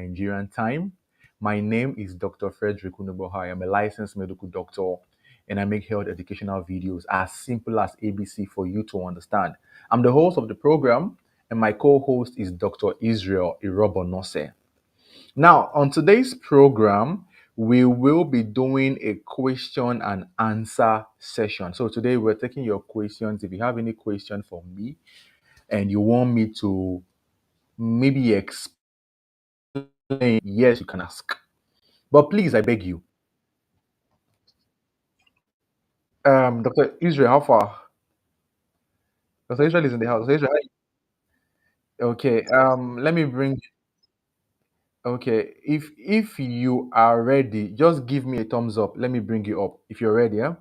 Nigerian time. My name is Dr. Frederick Unuboha. I'm a licensed medical doctor and I make health educational videos as simple as ABC for you to understand. I'm the host of the program and my co-host is Dr. Israel Irobonose. Now, on today's program, we will be doing a question and answer session. So today we're taking your questions. If you have any question for me and you want me to maybe explain, yes, you can ask. But please, I beg you. Dr. Israel, how far? Dr. Israel is in the house. Dr. Israel, okay. Let me bring. Okay, if you are ready, just give me a thumbs up. Let me bring you up. If you're ready, yeah.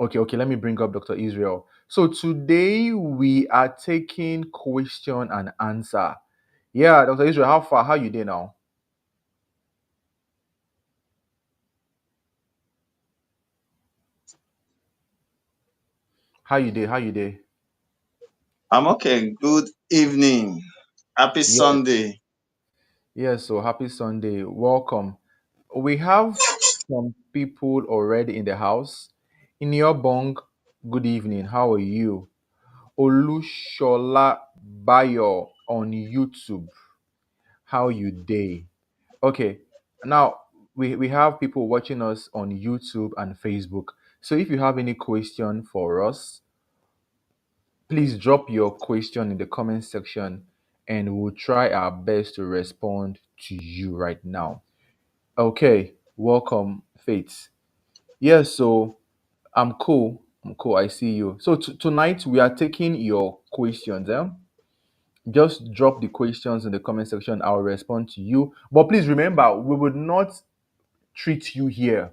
Okay. Let me bring up Dr. Israel. So today we are taking question and answer. Yeah, Dr. Israel, how far? How you there now? How you there? How you there? I'm okay. Good evening. Happy Yeah. Sunday. Yeah. So happy Sunday. Welcome. We have some people already in the house. In your bong, good evening. How are you? Olushola Bayo on YouTube. How you day? Okay. Now we have people watching us on YouTube and Facebook. So if you have any question for us, please drop your question in the comment section and we'll try our best to respond to you right now. Okay. Welcome, Faith. Yes, so I'm cool. I'm cool. I see you. So tonight we are taking your questions. Just drop the questions in the comment section. I'll respond to you. But please remember, we will not treat you here.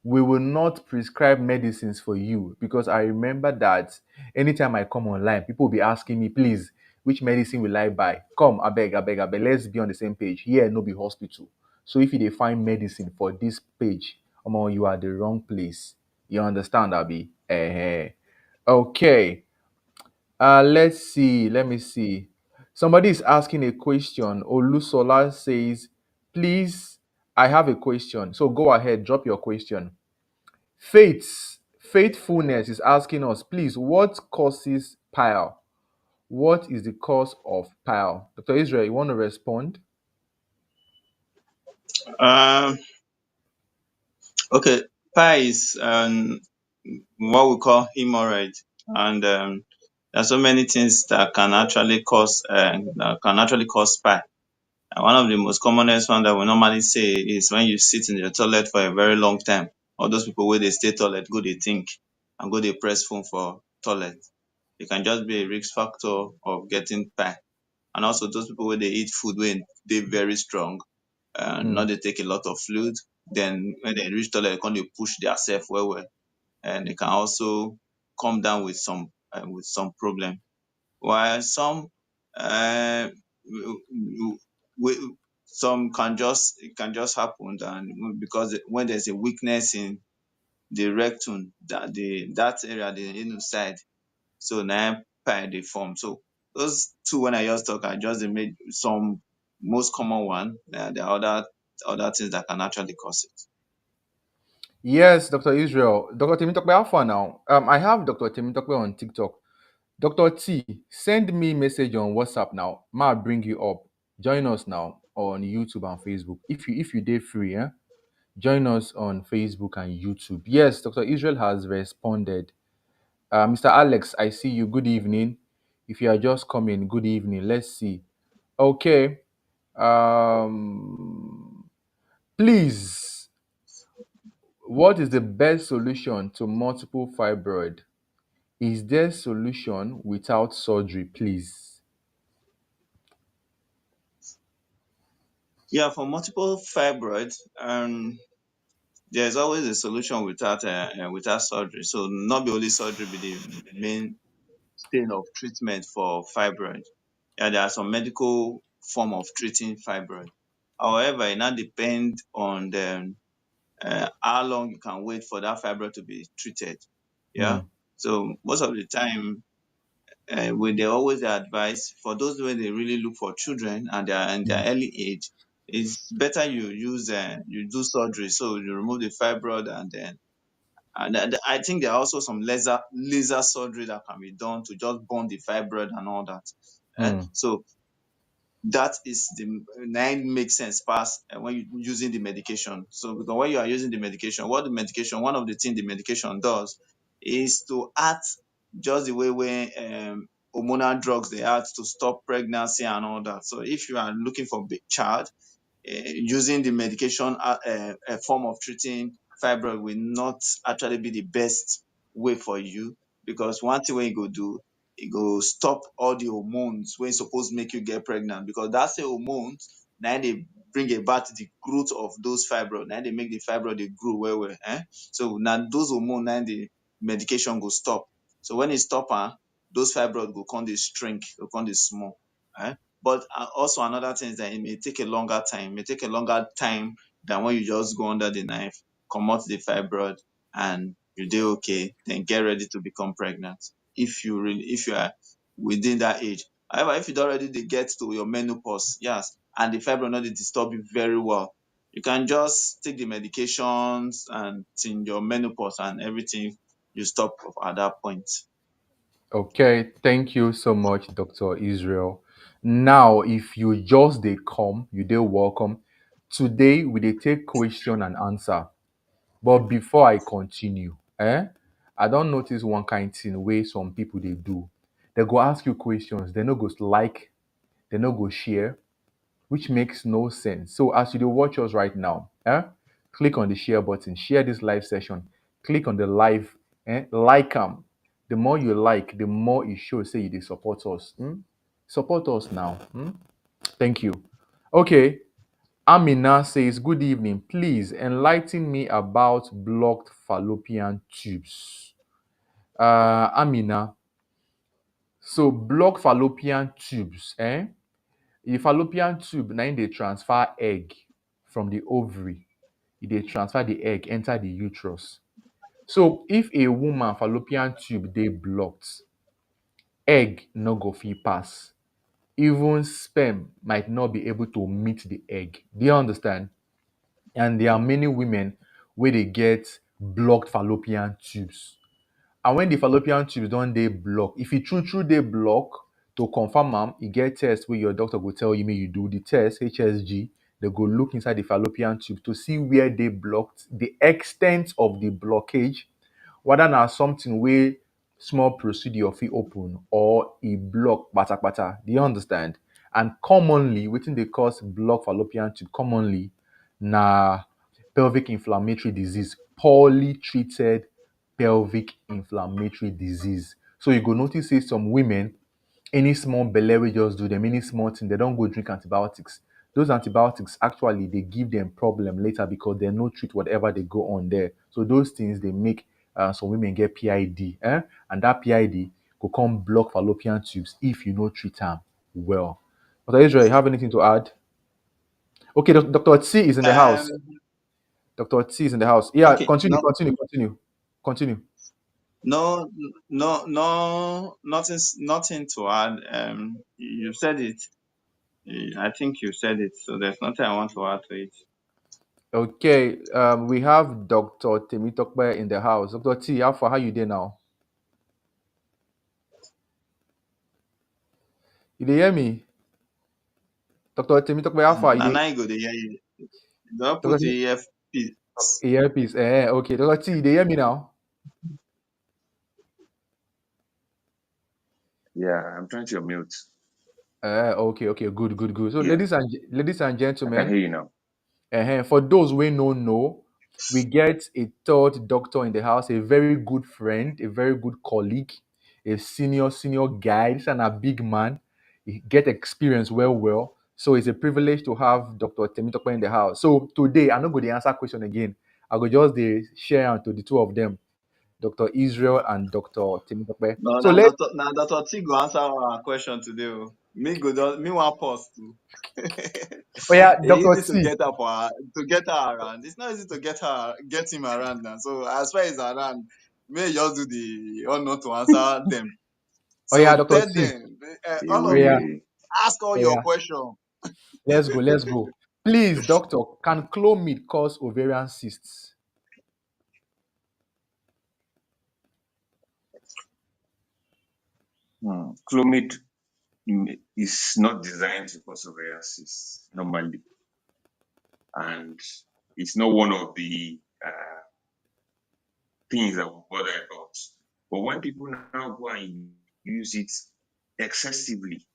We will not prescribe medicines for you because I remember that anytime I come online, people will be asking me, please, which medicine will I buy? Come, I beg. Let's be on the same page. Here, no be hospital. So if you dey find medicine for this page, you are the wrong place. You understand, Abi? Okay. Let's see. Let me see. Somebody is asking a question. Olusola says, please, I have a question. So go ahead, drop your question. Faithfulness is asking us, please, what causes pile? What is the cause of pile? Dr. Israel, you want to respond? Um, okay. Pie is what we call hemorrhoid, and there are so many things that can actually cause pie. And one of the most commonest one that we normally say is when you sit in the toilet for a very long time. All those people where they stay toilet go they think and go they press phone for toilet. It can just be a risk factor of getting pie. And also those people where they eat food when they very strong, Hmm. not they take a lot of fluid, then when they reach toilet, they can they push themselves well, and they can also come down with some problem. While some uh, w- w- w- some can just it can just happen, and because when there's a weakness in the rectum, that area, the inside, so now pie they form. So those two when I just talk, I just dey made some most common one. There are other things that can actually cause it. Yes, Dr. Israel. Dr. Timitokwe, how far now? I have Dr. Timitokwe on TikTok. Dr. T, send me message on WhatsApp now. Ma bring you up. Join us now on YouTube and Facebook. If you did free, join us on Facebook and YouTube. Yes, Dr. Israel has responded. Mr. Alex, I see you. Good evening. If you are just coming, good evening. Let's see. Okay. Um, please, what is the best solution to multiple fibroid? Is there solution without surgery, please? Yeah, for multiple fibroids, there's always a solution without surgery. So not be only surgery be the main thing of treatment for fibroid. Yeah, there are some medical form of treating fibroid. However, it now depend on how long you can wait for that fibroid to be treated. Yeah. Hmm. So most of the time, when they always advise for those when they really look for children and they are in their Hmm. early age, It's better you use you do surgery, so you remove the fibroid, and I think there are also some laser surgery that can be done to just burn the fibroid and all that. Hmm. So that is the nine makes sense pass when you using the medication. So because when you are using the medication, one of the things the medication does is to act just the way when hormonal drugs they act to stop pregnancy and all that. So if you are looking for big child, using the medication a form of treating fibroid will not actually be the best way for you, because one thing wey e go do, e go stop all the hormones wey suppose make you get pregnant, because that same hormones na im dey bring about the growth of those fibroid, na im dey make the fibroid dey grow well well. So na those hormone na im the medication go stop. So when e stop am, those fibroid go come dey shrink, go come dey small. But also another thing is that it may take a longer time. It may take a longer time than when you just go under the knife, comot the fibroid, and you dey okay, then get ready to become pregnant. If you are within that age. However, if you don already dey get to your menopause, yes, and the fibroid no dey disturb you very well, you can just take the medications and till your menopause and everything you stop at that point. Okay, thank you so much, Dr. Israel. Now, if you just they come, you they welcome. Today we dey take question and answer. But before I continue, I don't notice one kind thing way some people they do. They go ask you questions, they no go like, they no go share, which makes no sense. So as you do watch us right now, click on the share button, share this live session, click on the live, like them. The more you like, the more it shows say you dey support us. Support us now. Thank you. Okay. Amina says, good evening. Please enlighten me about blocked fallopian tubes. Amina, so blocked fallopian tubes, the fallopian tube na im dey transfer egg from the ovary. E dey transfer the egg enter the uterus. So if a woman fallopian tube dey blocked, egg no go fit pass. Even sperm might not be able to meet the egg. Do you understand? And there are many women where they get blocked fallopian tubes. And when the fallopian tubes don't they block, if it true they block, to confirm am, you get test where your doctor will tell you may you do the test, HSG, they go look inside the fallopian tube to see where they blocked, the extent of the blockage, whether na something where small procedure fit open or e block bata. Do you understand? And commonly, wetin dey cause block fallopian tube commonly na pelvic inflammatory disease, poorly treated pelvic inflammatory disease. So you go notice say some women, any small belle wey just do them, any small thing, they don't go drink antibiotics. Those antibiotics actually they give them problem later because they no treat whatever they go on there. So those things they make some women get PID, and that PID will come block fallopian tubes if you no treat them well. Dr. Israel, you have anything to add? Okay, Dr. T is in the Um, house. Dr. T is in the house. Yeah, okay, continue. no, nothing to add. You said it. I think you said it. So there's nothing I want to add to it. Okay, we have Dr. Temitokbe in the house. Dr. T, how you there now? You dey hear me? Dr. Temitokbe, how far you And dey? now you go to hear you. Don't Dr. put Temi- the earpiece. earpiece. Okay. Dr. T, you dey hear me now? Yeah, I'm trying to mute. Okay. Good. So, Yeah, ladies and I can gentlemen, hear you now. for those we no know, we get a third doctor in the house, a very good friend, a very good colleague, a senior guy. This and a big man. He get experience well. So it's a privilege to have Dr. Temitokpe in the house. So today I'm not going to answer question again. I go just dey share am to the two of them, Dr. Israel and Dr. Temitokpe. No, So let now Dr. T go answer our question today. Oh. Me want pause too. oh yeah, It's Dr. easy to T. get her around. It's not easy to get him around now. So as far as around, may you just do the honor to answer them. Oh yeah, So Dr. tell T. them, all Oh of yeah, you, Away. ask all oh your yeah. questions. Let's go. Please, doctor, can clomid cause ovarian cysts? Clomid is not designed to cause ovarian cysts normally, and it's not one of the things that we bother about. But when people now go and use it excessively,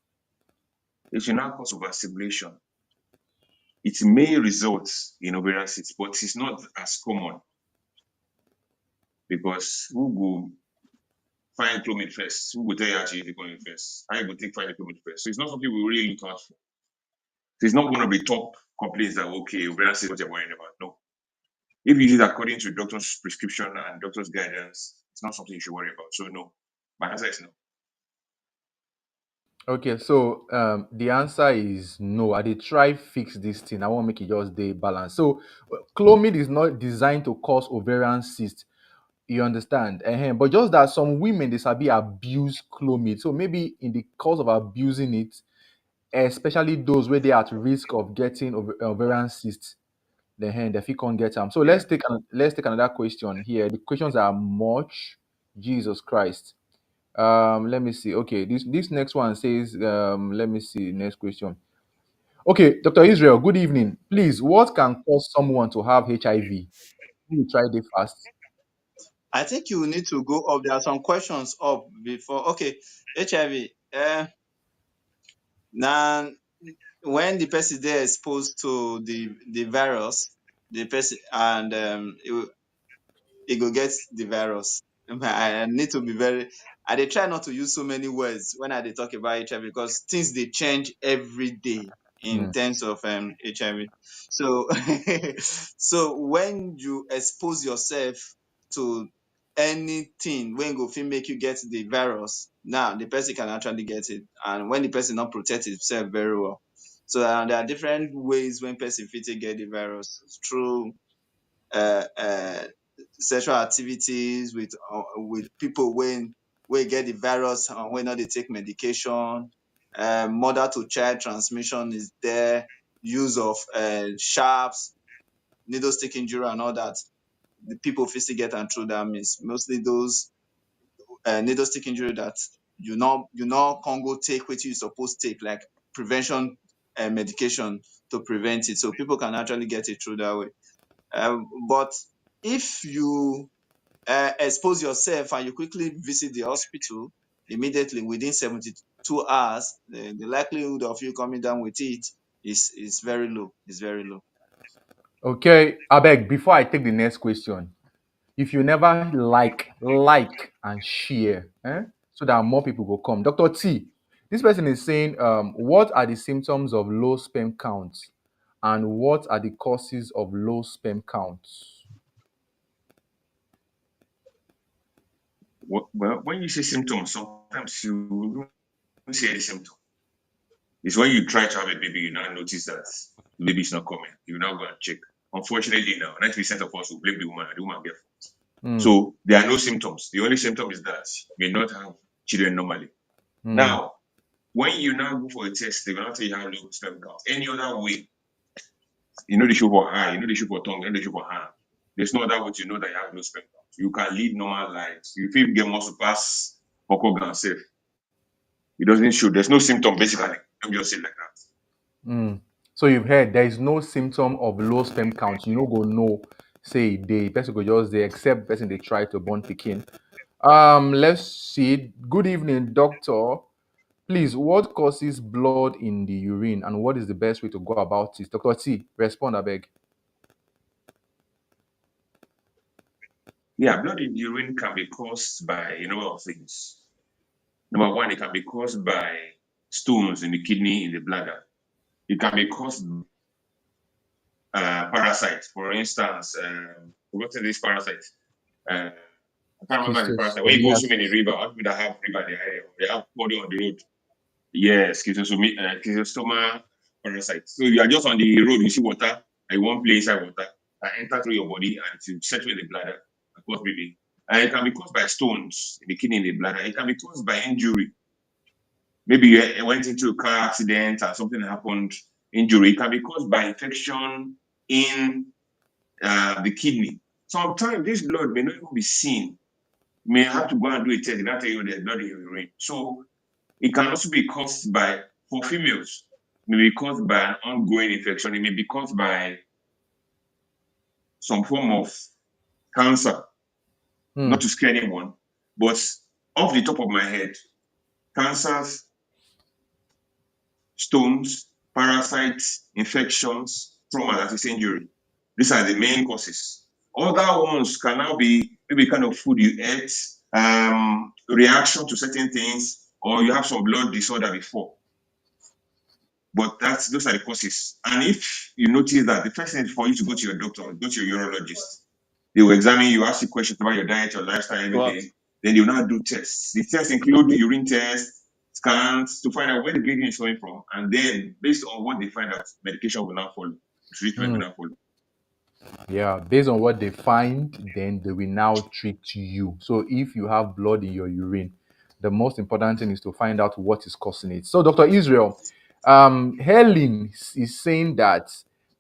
it will now cause overstimulation. It may result in ovarian cysts, but it's not as common because who go find clomid first? Who will tell you how to use the clomid first? How you go take find the clomid first? So it's not something we really look out for. So it's not one of the top complaints that okay, ovarian cysts what you're worrying about. No. If you use it according to doctor's prescription and doctor's guidance, it's not something you should worry about. So no. My answer is no. Okay, so the answer is no. I did try fix this thing. I want make it just day balance. So clomid is not designed to cause ovarian cyst. You understand? But just that some women they sabi abuse clomid. So maybe in the course of abusing it, especially those where they are at risk of getting ovarian cysts, then they fit can't get them. So Yeah. let's take another question here. The questions are much. Jesus Christ. Let me see. Okay, this next one says, let me see. Next question. Okay, Dr. Israel, good evening. Please, what can cause someone to have HIV? You try it fast. I think you need to go up. There are some questions up before. Okay, HIV. Now, when the person they exposed to the virus, the person and he go get the virus. I need to be very. I dey try not to use so many words when I dey talk about HIV because things they change every day in Hmm. terms of HIV. So, so when you expose yourself to anything when go fit make you get the virus, now the person can actually get it, and when the person not protect himself very well. So there are different ways when person fit take get the virus through uh, uh, sexual activities with people when we get the virus and when not they take medication. Mother to child transmission is there. Use of sharps, needle stick injury, and all that. The people physically get and through that means mostly those needle stick injury that you not can go take what you supposed to take like prevention medication to prevent it. So people can actually get it through that way. But if you expose yourself and you quickly visit the hospital immediately within 72 hours, the likelihood of you coming down with it is very low. It's very low. Okay, I beg, before I take the next question, if you never like and share, so that more people will come. Dr. T, this person is saying, what are the symptoms of low sperm counts and what are the causes of low sperm counts? Well, when you say symptoms, sometimes you don't see any symptom. It's when you try to have a baby, you now notice that the baby is not coming. You now go and check. Unfortunately, now 90% of us will blame the woman, and the woman get. Mm, So there are no symptoms. The only symptom is that you may not have children normally. mm. Now, when you now go for a test, they will not tell you how low sperm count. Any other way, you know they show for eye, you know they show for tongue, you know they show for hand. There's no other way to know that you have low sperm count. You can lead normal lives. You feel get muscle pass or safe. It doesn't show. There's no symptom basically. Let me just say it like that. Mm. So you've heard there is no symptom of low sperm count. You no go know, say the person go just they except person they try to born picking. Let's see. Good evening, doctor. Please, what causes blood in the urine and what is the best way to go about it? Dr. T, respond, I beg. Yeah, blood in urine can be caused by a number of things. Number one, it can be caused by stones in the kidney, in the bladder. It can be caused parasites. For instance, forgotten this parasite. Uh, I can't remember the parasite. When you go swim in the Schistosomia. river, how people that have river, they have body on the road. Yes, schistosoma parasite. So you are just on the road, you see water, and you want play inside water, and enter through your body and to settle in the bladder and cause bleeding. And it can be caused by stones in the kidney, in the bladder. It can be caused by injury. Maybe you went into a car accident and something happened injury. It can be caused by infection in the kidney. Sometimes this blood may not even be seen. You may have to go and do a test. That tell you there's blood in your urine. So it can also be caused by, for females, may be caused by an ongoing infection. It may be caused by some form of cancer. Hmm. Not to scare anyone, but off the top of my head, cancers, stones, parasites, infections, trauma, that is injury. These are the main causes. Other ones can now be maybe kind of food you ate, reaction to certain things, or you have some blood disorder before. But those are the causes. And if you notice that, the first thing is for you to go to your doctor, go to your urologist. They will examine you, ask you questions about your diet, your lifestyle, What? everything. Then they will now do tests. The tests include the urine tests, scans to find out where the bleeding is coming from. And then, based on what they find out, medication will now follow. Treatment will Hmm. now follow. Yeah, based on what they find, then they will now treat you. So if you have blood in your urine, the most important thing is to find out what is causing it. So, Dr. Israel, Helen is saying that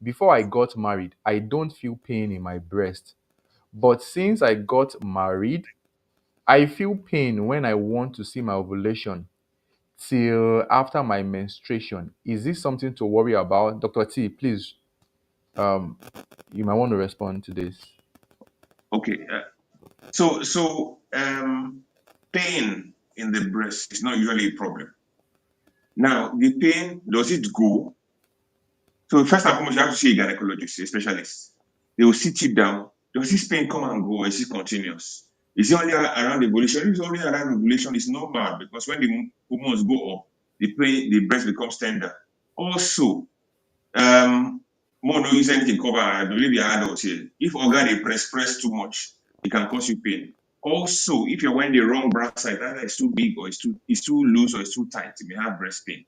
before I got married, I don't feel pain in my breast. But since I got married, I feel pain when I want to see my ovulation till after my menstruation. Is this something to worry about? Dr. T, please, um, you might want to respond to this. Okay. So pain in the breast is not usually a problem. Now, the pain, does it go? So first and foremost, you have to see a gynecologist, a specialist. They will sit you down. Does this pain come and go, or is it continuous? Is it only around the ovulation? If it's only around ovulation, it's normal because when the hormones go up, the pain, the breast becomes tender. Also, more no use anything cover. I believe the adults here. If organ they press too much, it can cause you pain. Also, if you're wearing the wrong bra size, either it's too big or it's too loose or it's too tight, you may have breast pain.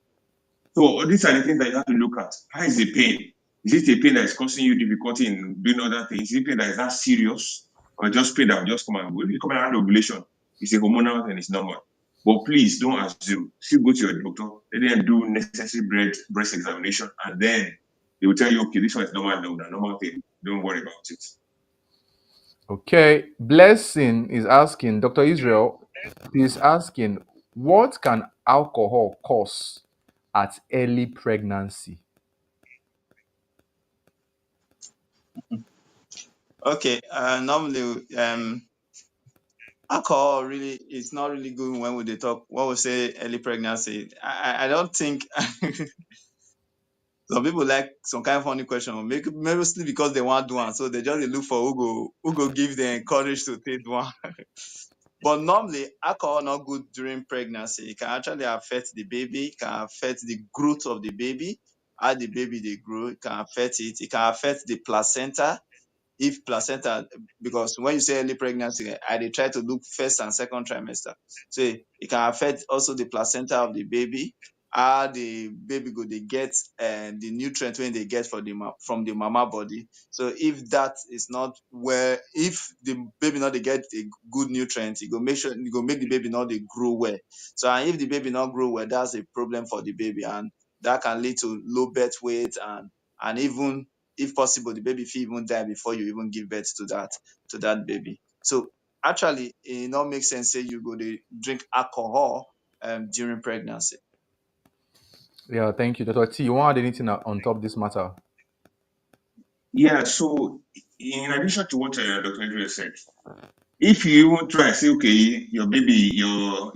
So these are the things that you have to look at. How is the pain? Is it a pain that is causing you difficulty in doing other things? Is it pain that is that serious? Or just pain that will just come and go? If you come around ovulation, it's a hormonal and it's normal. But please don't assume. Still go to your doctor, let them do necessary breast examination, and then they will tell you, okay, this one is normal, no, the normal thing. Don't worry about it. Okay, Blessing is asking, Dr. Israel is asking, what can alcohol cause at early pregnancy? Okay. Normally, alcohol really is not really good when we dey talk when we say early pregnancy. I don't think some people like some kind of funny question, maybe mostly because they want do one, so they just dey look for who go give them courage to take one. But normally, alcohol not good during pregnancy. It can actually affect the baby. It can affect the growth of the baby, how the baby they grow. It can affect it. It can affect the placenta if placenta, because when you say early pregnancy, I dey try to look first and second trimester. So it can affect also the placenta of the baby, how the baby go dey get the nutrient when they get from the mama body. So if that is not where, if the baby not dey get a good nutrient, it go make the baby not dey grow well. So and if the baby not grow well, that's a problem for the baby, and that can lead to low birth weight, and even if possible, the baby fit even die before you even give birth to that baby. So actually, it not make sense say you go to drink alcohol during pregnancy. Yeah, thank you. Dr. T, you want to add anything on top of this matter? Yeah, so in addition to what Dr. Andrea said, if you even try say, okay, your baby, your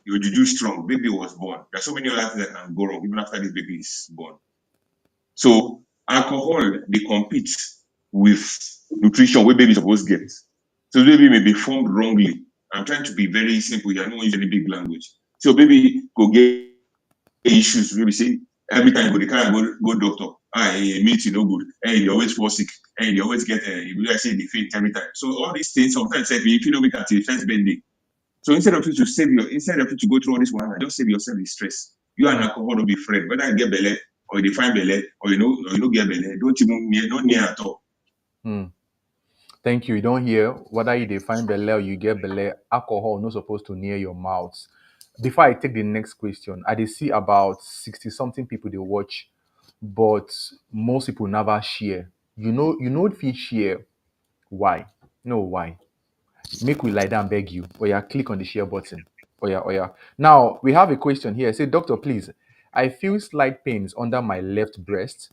juju strong, baby was born. There's so many other things that can go wrong even after this baby is born. So alcohol they compete with nutrition where baby supposed to get. So baby may be formed wrongly. I'm trying to be very simple here. I don't use any big language. So baby go get issues. Maybe say every time you go, they can't go doctor. Meat no good. Hey, they always fall sick. Hey, they always get you like say they faint every time. So all these things sometimes if you don't make it till first birthday. So instead of you to go through all this one, just save yourself the stress. You and Hmm. alcohol will be friend. Whether you get belly or you find belly or you don't get belly, don't even near not near at all. Hmm. Thank you. You don't hear whether you define belle or you get belle, alcohol not supposed to near your mouth. Before I take the next question, I dey see about 60 something people they watch but most people never share. If you share, why? No, why? Make we lie down, beg you. Or yeah, click on the share button. Oh yeah. Now we have a question here. Say, doctor, please. I feel slight pains under my left breast,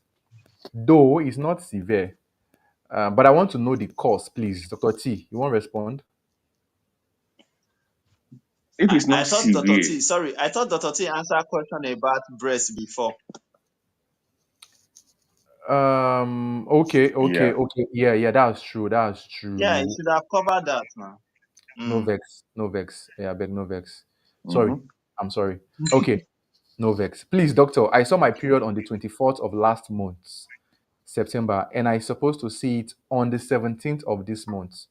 though it's not severe. But I want to know the cause, please. Dr. T, you want to respond? If it's I not thought Dr. severe, T, sorry, I thought Dr. T answered a question about breast before. Okay, yeah. okay. Yeah, yeah, that's true. That's Yeah, it true. should have covered that now. No Mm. vex. No vex. Yeah, I beg no vex. Sorry. Mm-hmm. I'm sorry. Okay, no vex. Please, doctor, I saw my period on the 24th of last month, September, and I supposed to see it on the 17th of this month.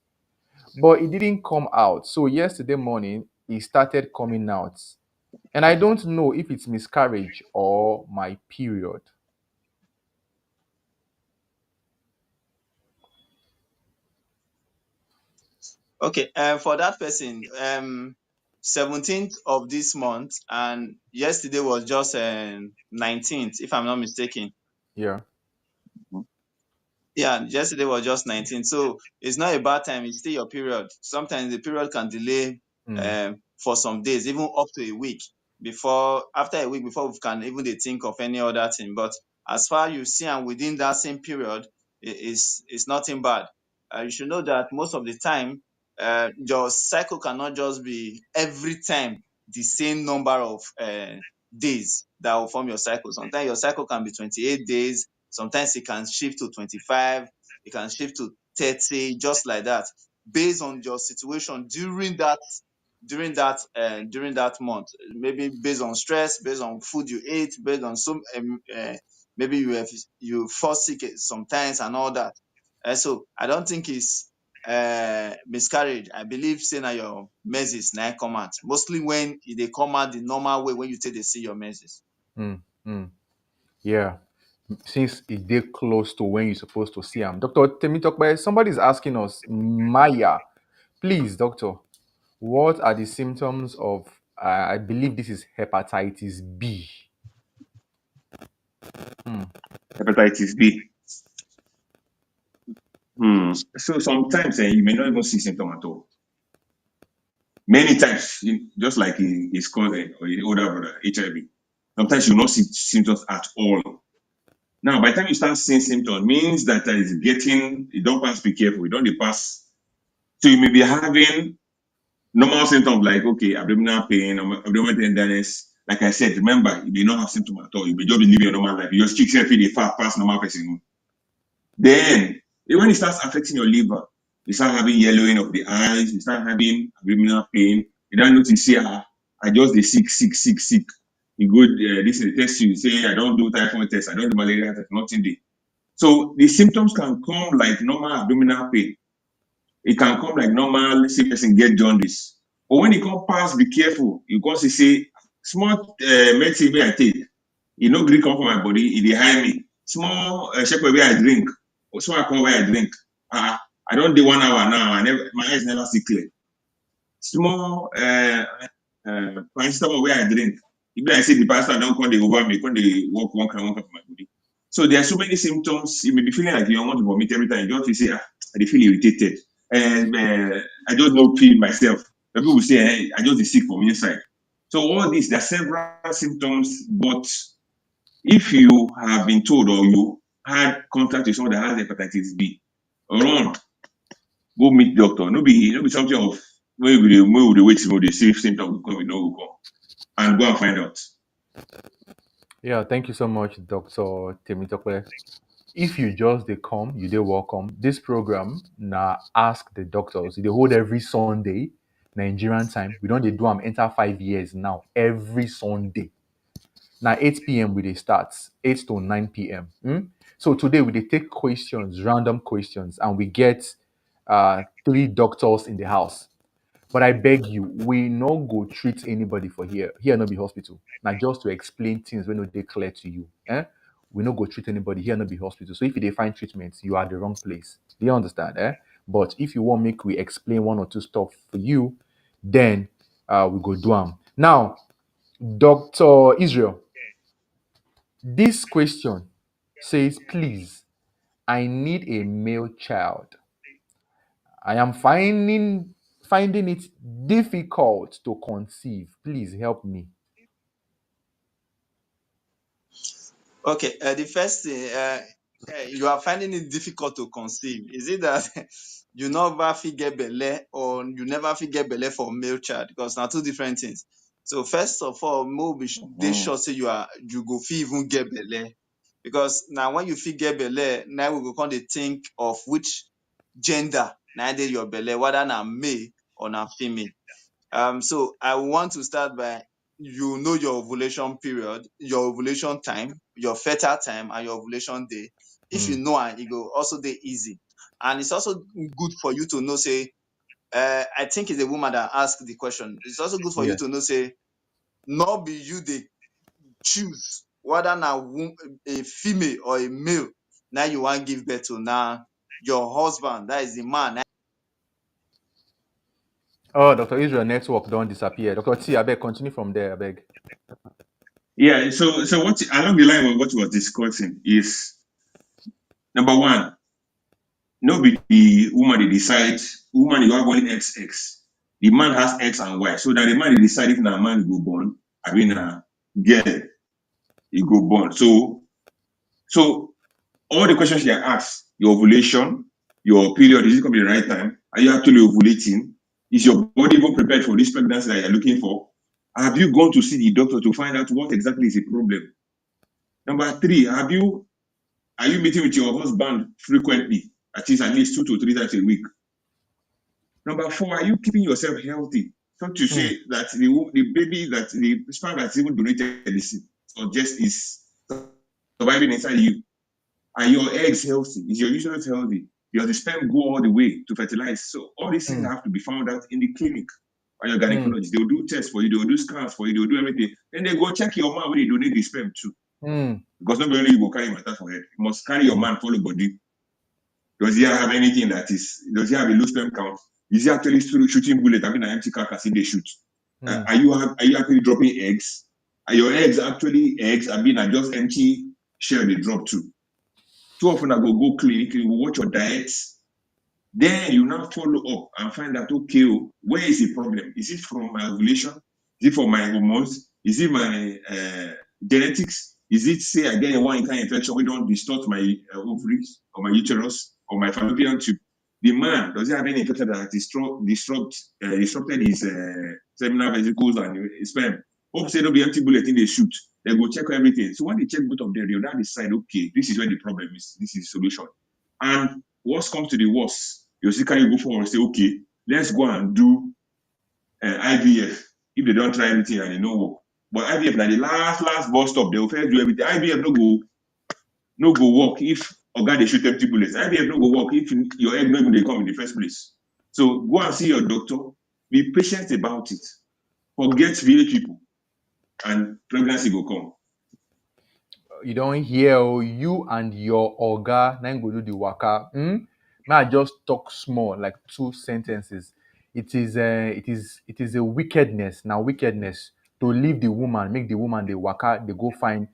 But it didn't come out. So yesterday morning, it started coming out. And I don't know if it's miscarriage or my period. Okay, for that person, 17th of this month, and yesterday was just 19th, if I'm not mistaken. Yeah. Yeah, yesterday was just 19. So it's not a bad time. It's still your period. Sometimes the period can delay Mm, for some days, even up to a week after a week before we can even dey think of any other thing. But as far you see and within that same period, it's nothing bad. You should know that most of the time, your cycle cannot just be every time the same number of days that will form your cycle. Sometimes your cycle can be 28 days. Sometimes it can shift to 25, it can shift to 30, just like that, based on your situation during that month. Maybe based on stress, based on food you ate, based on some maybe you fall sick sometimes and all that. So I don't think it's miscarriage. I believe say na your menses na come out. Mostly when they come out the normal way when you take dey see your menses. mm, mm. Yeah. Since it did close to when you're supposed to see him. Dr. Temitokbe, somebody's asking us, Maya, please, doctor, what are the symptoms of, I believe this is hepatitis B? Hmm. Hepatitis B. So sometimes you may not even see symptom at all. Many times, just like his cousin or his older brother, HIV, sometimes you not see symptoms at all. Now, by the time you start seeing symptoms, means that it's getting, you don't pass, be careful, you don't dey pass. So you may be having normal symptoms like, okay, abdominal pain, abdominal tenderness. Like I said, remember, you may not have symptoms at all. You may just be living your normal life. Your cheeks feel the fat past normal person. Then, when it starts affecting your liver, you start having yellowing of the eyes, you start having abdominal pain. You don't notice, say, I just dey sick. You go, this is the test you say, I don't do typhoid test, I don't do malaria test, nothing there. So the symptoms can come like normal abdominal pain. It can come like normal, let's say person get jaundice. But when it come pass, be careful. You go see say small medicine wey I take, e no gree come for my body, e dey high me. Small shepherd wey I drink, or small alcohol wey I drink. I don dey 1 hour now, my eyes never see clear. Small paracetamol wey I drink, e be like say the paracetamol don come dey over me, come dey work one kind for my body. So there are so many symptoms. You may be feeling like you want to vomit every time. You just feel say, I dey feel irritated. And I just no feel myself. The people say, hey, I just dey sick from inside. So all this, there are several symptoms, but if you have been told or you had contact with someone that has hepatitis B, run, go meet doctor. No be something of where we dey wait till the see symptoms come, we no go come. And go and find out. Yeah, thank you so much, Dr. Temitokbe. If you just they come, you they welcome. This program now ask the doctors. They hold every Sunday, Nigerian time. We don't they do them enter 5 years now. Every Sunday. Now 8 p.m. we they start 8 to 9 p.m. So today we they take questions, random questions, and we get three doctors in the house. But I beg you, we no go treat anybody for here. Here no be hospital. Now just to explain things when no they clear to you. We no go treat anybody here no be hospital. So if they find treatment, you are the wrong place. Do you understand? But if you want make we explain one or two stuff for you, then we go do them. Now, Dr. Israel, this question. says, please, I need a male child. I am finding it difficult to conceive. Please help me. Okay, the first thing, you are finding it difficult to conceive. Is it that you never fit get belle or you never fit get belle for male child? Because now two different things. So first of all, maybe they Mhm. sure say you go fit even get belle. Because now when you fit get belle, now we go come dey think of which gender now dey your belle, whether na male or na female. So I want to start by you know your ovulation period, your ovulation time, your fertile time, and your ovulation day. If you Mm, know and it go also dey easy. And it's also good for you to know, say, I think it's a woman that asked the question. It's also good for you yeah. to know, say, not be you they choose whether na a female or a male. Now you want give birth to now your husband, that is the man. Oh, Dr. Israel network don't disappear. Dr. T, I beg, continue from there, I beg. Yeah, so what along the line of what was discussing is number one, no be the woman they decide, woman you have only XX. The man has X and Y. So that the man they decide if na man he go born, I mean Mm, girl he go born. So all the questions you asked, your ovulation, your period, is it coming at the right time? Are you actually ovulating? Is your body even prepared for this pregnancy that you're looking for? Have you gone to see the doctor to find out what exactly is the problem? Number three, are you meeting with your husband frequently? At least 2 to 3 times a week. Number four, are you keeping yourself healthy? So to mm, say that the baby that the sperm that's even donated is or just is surviving inside you. Are your eggs healthy? Is your uterus healthy? Does the sperm go all the way to fertilize? So all these things mm, have to be found out in the clinic by your mm, gynecologist. They'll do tests for you, they'll do scans for you, they'll do everything. Then they go check your man when they donate the sperm too. mm, Because not only you go carry matter for head, you must carry your mm, man follow body. Does he have anything does he have a low sperm count? Is he actually shooting bullet? I mean, an empty carcass if they shoot. mm, Are you actually dropping eggs? Are your eggs actually eggs? I mean, are just empty shell they drop too? Too often I go clinic, you watch your diet, then you now follow up and find out, okay, where is the problem? Is it from my ovulation? Is it from my hormones? Is it my genetics? Is it, say, I get a one kind of infection, we don't distort my ovaries or my uterus or my fallopian tube? The man, does he have any infection that disrupted his seminal vesicles and his sperm? Hope say don't be empty bullet in the shoot. They go check everything. So when they check both of them, they'll now decide, okay, this is where the problem is. This is the solution. And worst comes to the worst, you see, can you go forward and say, okay, let's go and do IVF if they don't try everything and it no work. But IVF na the last bus stop, they will first do everything. IVF no go work if oga dey shoot empty bullets. IVF no go work if your egg no even dey come in the first place. So go and see your doctor, be patient about it, forget village people, and pregnancy go come. you don't hear you and your oga now go do the waka. May I just talk small, like two sentences. It is a wickedness. Now wickedness to leave the woman, make the woman the waka, they go find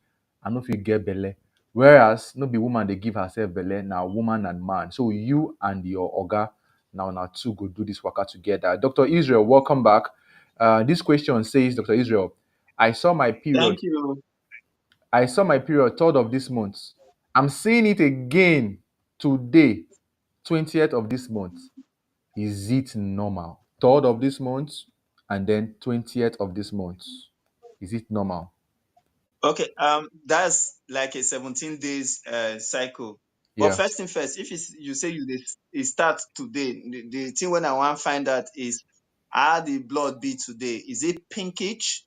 and if you get belle. Whereas no be woman they give herself belle, now woman and man. So you and your oga now two go do this waka together. Dr. Israel, welcome back. This question says, Dr. Israel, I saw my period Thank you. I saw my period 3rd of this month. I'm seeing it again today, 20th of this month. Is it normal? 3rd of this month and then 20th of this month. Is it normal? Okay, that's like a 17 days cycle. But Yeah. first thing first, if you say it start today, the thing when I want to find out is how the blood be today. Is it pinkish?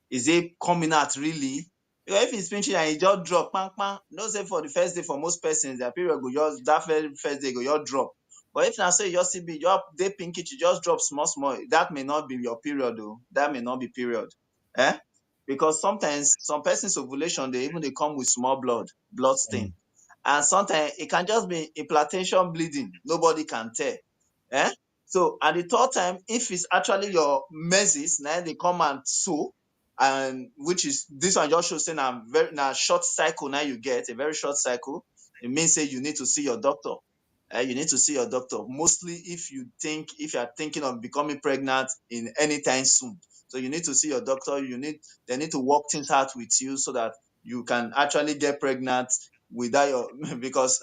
Is it coming out really? Because if it's pinkish and it just drop, bang, bang, no say for the first day for most persons, their period go just that very first day go just drop. But if now say you just see be just dey pinkish, you just drop small, small, that may not be your period though. That may not be period. Eh? Because sometimes some persons ovulation they come with small blood Mm, stain, and sometimes it can just be implantation bleeding. Nobody can tell. Eh? So at the third time, if it's actually your menses, now they come and sew. and which is this one just shows say na very na short cycle now you get a very short cycle. It means say you need to see your doctor. You need to see your doctor mostly if you are thinking of becoming pregnant in any time soon. So you need to see your doctor. They need to work things out with you so that you can actually get pregnant without your because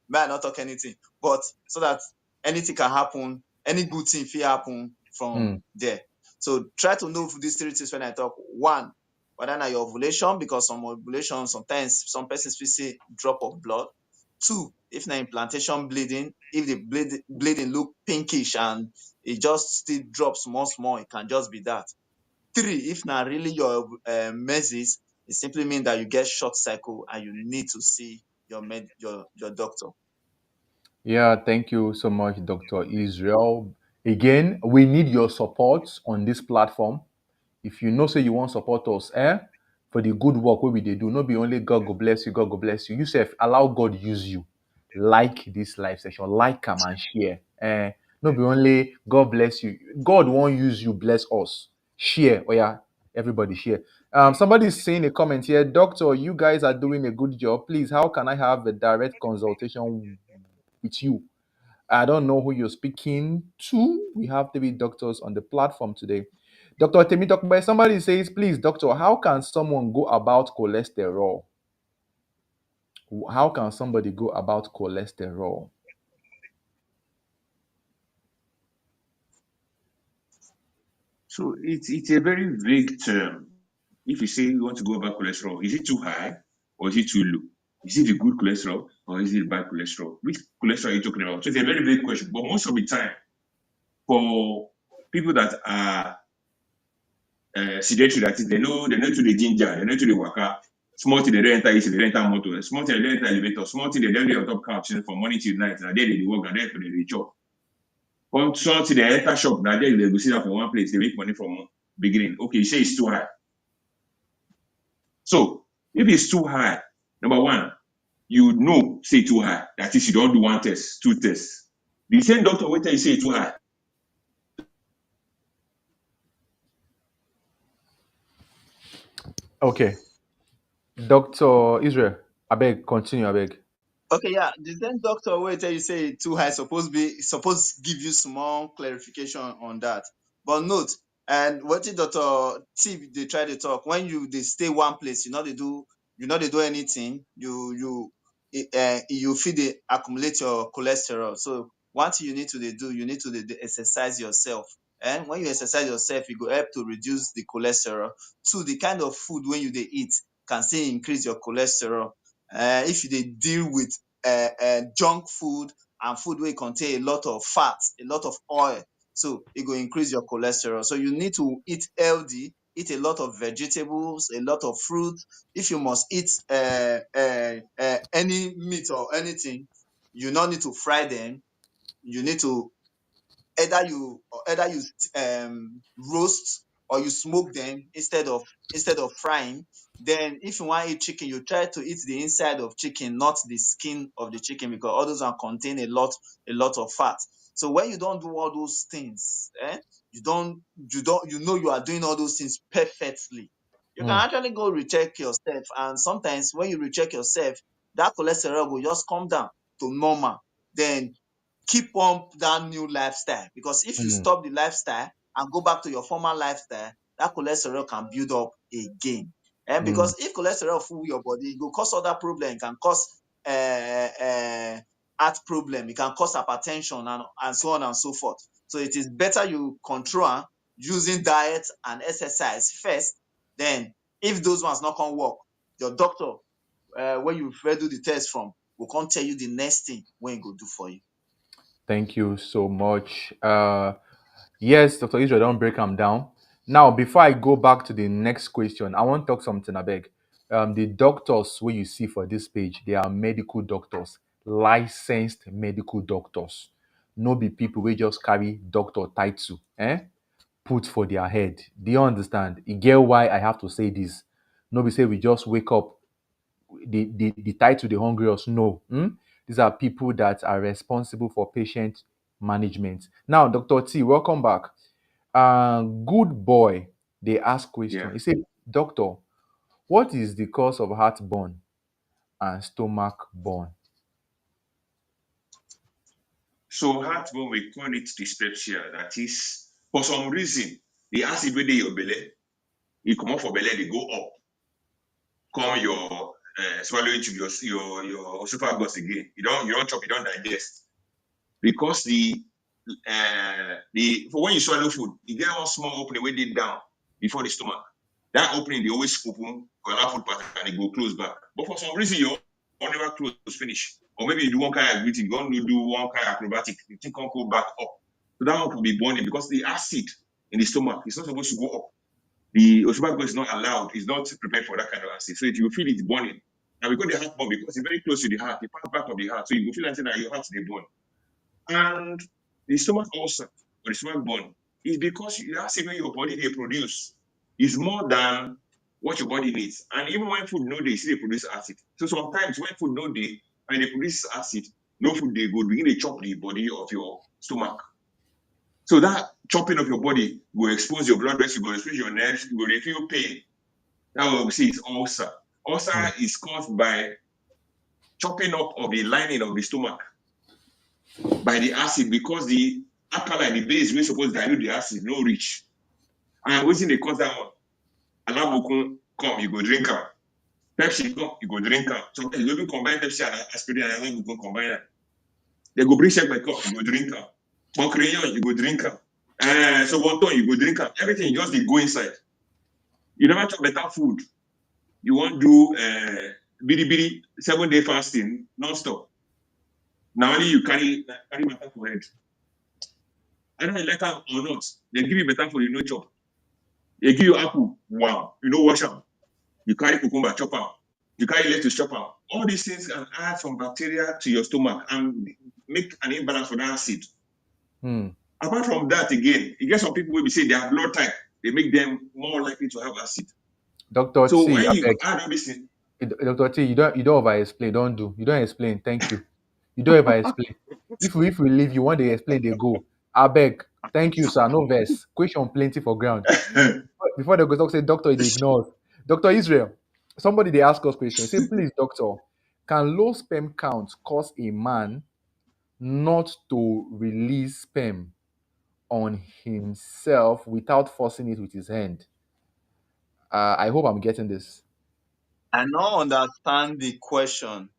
may I not talk anything, but so that anything can happen, any good thing fit happen from Mm. there. So try to know these three things when I talk. One, whether na your ovulation, because some ovulation sometimes some persons fit see drop of blood. Two, if na implantation bleeding, if the bleeding look pinkish and it just still drops small small, it can just be that. Three, if na really your menses, it simply mean that you get short cycle and you need to see your doctor. Yeah, thank you so much, Dr. Israel. Again, we need your support on this platform. If you know say you want support us, for the good work wey we dey do, no be only God go bless you, God go bless you. You sef allow God use you. Like this live session, like am and share. No be only God bless you. God wan use you bless us. Share. Oh yeah, everybody share. Somebody is saying a comment here, Doctor, you guys are doing a good job. Please, how can I have a direct consultation with you? I don't know who you're speaking to. We have three doctors on the platform today. Dr. Temi, somebody says, please, doctor, how can someone go about cholesterol? How can somebody go about cholesterol? So it's a very vague term. If you say you want to go about cholesterol, is it too high or is it too low? Is it the good cholesterol or is it bad cholesterol? Which cholesterol are you talking about? So it's a very vague question. But most of the time, for people that are sedentary, that is, they know to the ginger, they know to the waka. Small thing they don't enter AC, they don't enter motor. Small thing they don't enter elevator. Small thing they don't get on top couch from morning till night. And then they work and then they chop. Come something they enter shop. Now then they go sit down for one place. They make money from beginning. Okay, you say it's too high. So if it's too high, number one, you know say too high. That is, you don't do one test, two tests. The same doctor will tell you say too high. Okay. Dr. Israel, I beg, continue, I beg. Okay, yeah. The same doctor will tell you say too high suppose give you small clarification on that. But note, and what did Doctor T they try to talk when they stay one place, you know they do anything, you feel they accumulate your cholesterol. So one thing you need to do, you need to dey exercise yourself. And when you exercise yourself, it go help to reduce the cholesterol. Two, the kind of food when you they eat can still increase your cholesterol. If you dey deal with junk food and food wey contain a lot of fat, a lot of oil, so e go increase your cholesterol. So you need to eat healthy, eat a lot of vegetables, a lot of fruit. If you must eat any meat or anything, you no need to fry them. You need to either you roast or you smoke them instead of frying. Then if you want to eat chicken, you try to eat the inside of chicken, not the skin of the chicken, because all those are contain a lot of fat. So when you don't do all those things, you are doing all those things perfectly. You can Mm, actually go recheck yourself, and sometimes when you recheck yourself, that cholesterol will just come down to normal. Then keep on that new lifestyle, because if you mm, stop the lifestyle and go back to your former lifestyle, that cholesterol can build up again. And mm. because if cholesterol full your body, it go cause other problem. It can cause heart problem, it can cause hypertension, and so on and so forth. So it is better you control using diet and exercise first. Then if those ones not can work, your doctor, where you first do the test from, will come tell you the next thing when he go do for you. Thank you so much. Yes, Dr. Israel, don't break them down. Now, before I go back to the next question, I want to talk something, I beg. The doctors where you see for this page, they are medical doctors, licensed medical doctors. No be people we just carry doctor title, put for their head. Do you understand? You get why I have to say this? No be say we just wake up, the title the hungry us. No. These are people that are responsible for patient management. Now, Dr. T, welcome back. Good boy, they ask question. Yeah. He said, Doctor, what is the cause of heartburn and stomach burn? So heartburn, we call it dyspepsia. That is, for some reason, the acid wey dey your belle, e comot for belle, dey go up, come your swallowing tube, your esophagus again. You don't chop, you don't digest because the for when you swallow food, you get one small opening wey dey down before the stomach. That opening dey always open for that food pass and e go close back. But for some reason, your own never close finish. Or maybe you do one kind of activity, you want to do one kind of acrobatic, the thing can't go back up. So that one could be burning because the acid in the stomach is not supposed to go up. The esophagus is not allowed, it's not prepared for that kind of acid. So if you feel it burning. Now because the heart burn, because it's very close to the heart, the part back of the heart. So you go feel like that your heart dey burn. And the stomach ulcer or the stomach burn is because the acid wey your body dey produce is more than what your body needs. And even when food no dey, still dey produce acid. So sometimes when food no dey and dey produce acid, no food dey go begin dey chop the body of your stomach. So that chopping of your body go expose your blood vessel, go expose your nerves, you go dey feel pain. That's what we say is ulcer. Ulcer Mm, is caused by chopping up of the lining of the stomach by the acid because the alkali, the base wey suppose dilute the acid, no reach. And wetin dey cause that one? Alabukun come, you go drink am. Pepsi come, you go drink am. Sometimes you go even combine Pepsi and aspirin and Alabukun combine am. They go bring Shekbe cup, you go drink am. Concreyon, you go drink am. So Bonton, you go drink am. Everything just dey go inside. You never chop better food. You wan do bidi bidi 7-day fasting non-stop. Na only you carry matter for head. Either you like am or not, they give you better food, you no chop. They give you apple, wow, you no wash am. You carry cucumber, chop am. You carry lettuce, chop am. All these things can add some bacteria to your stomach and make an imbalance for that acid. mm. Apart from that, again, you get some people will be say their blood type, they make them more likely to have acid. Dr. So T, when I you beg. add all these things, Dr. T, you don't over explain. Don't do. You don't explain. Thank you. You don't ever explain. If we leave, you want to explain, they go. I beg. Thank you, sir. No verse. Question plenty for ground. Before they go talk, say doctor, they ignore us. Dr. Israel, somebody they ask us question. Say, please, doctor, can low sperm count cause a man not to release sperm on himself without forcing it with his hand? I hope I'm getting this. I don't understand the question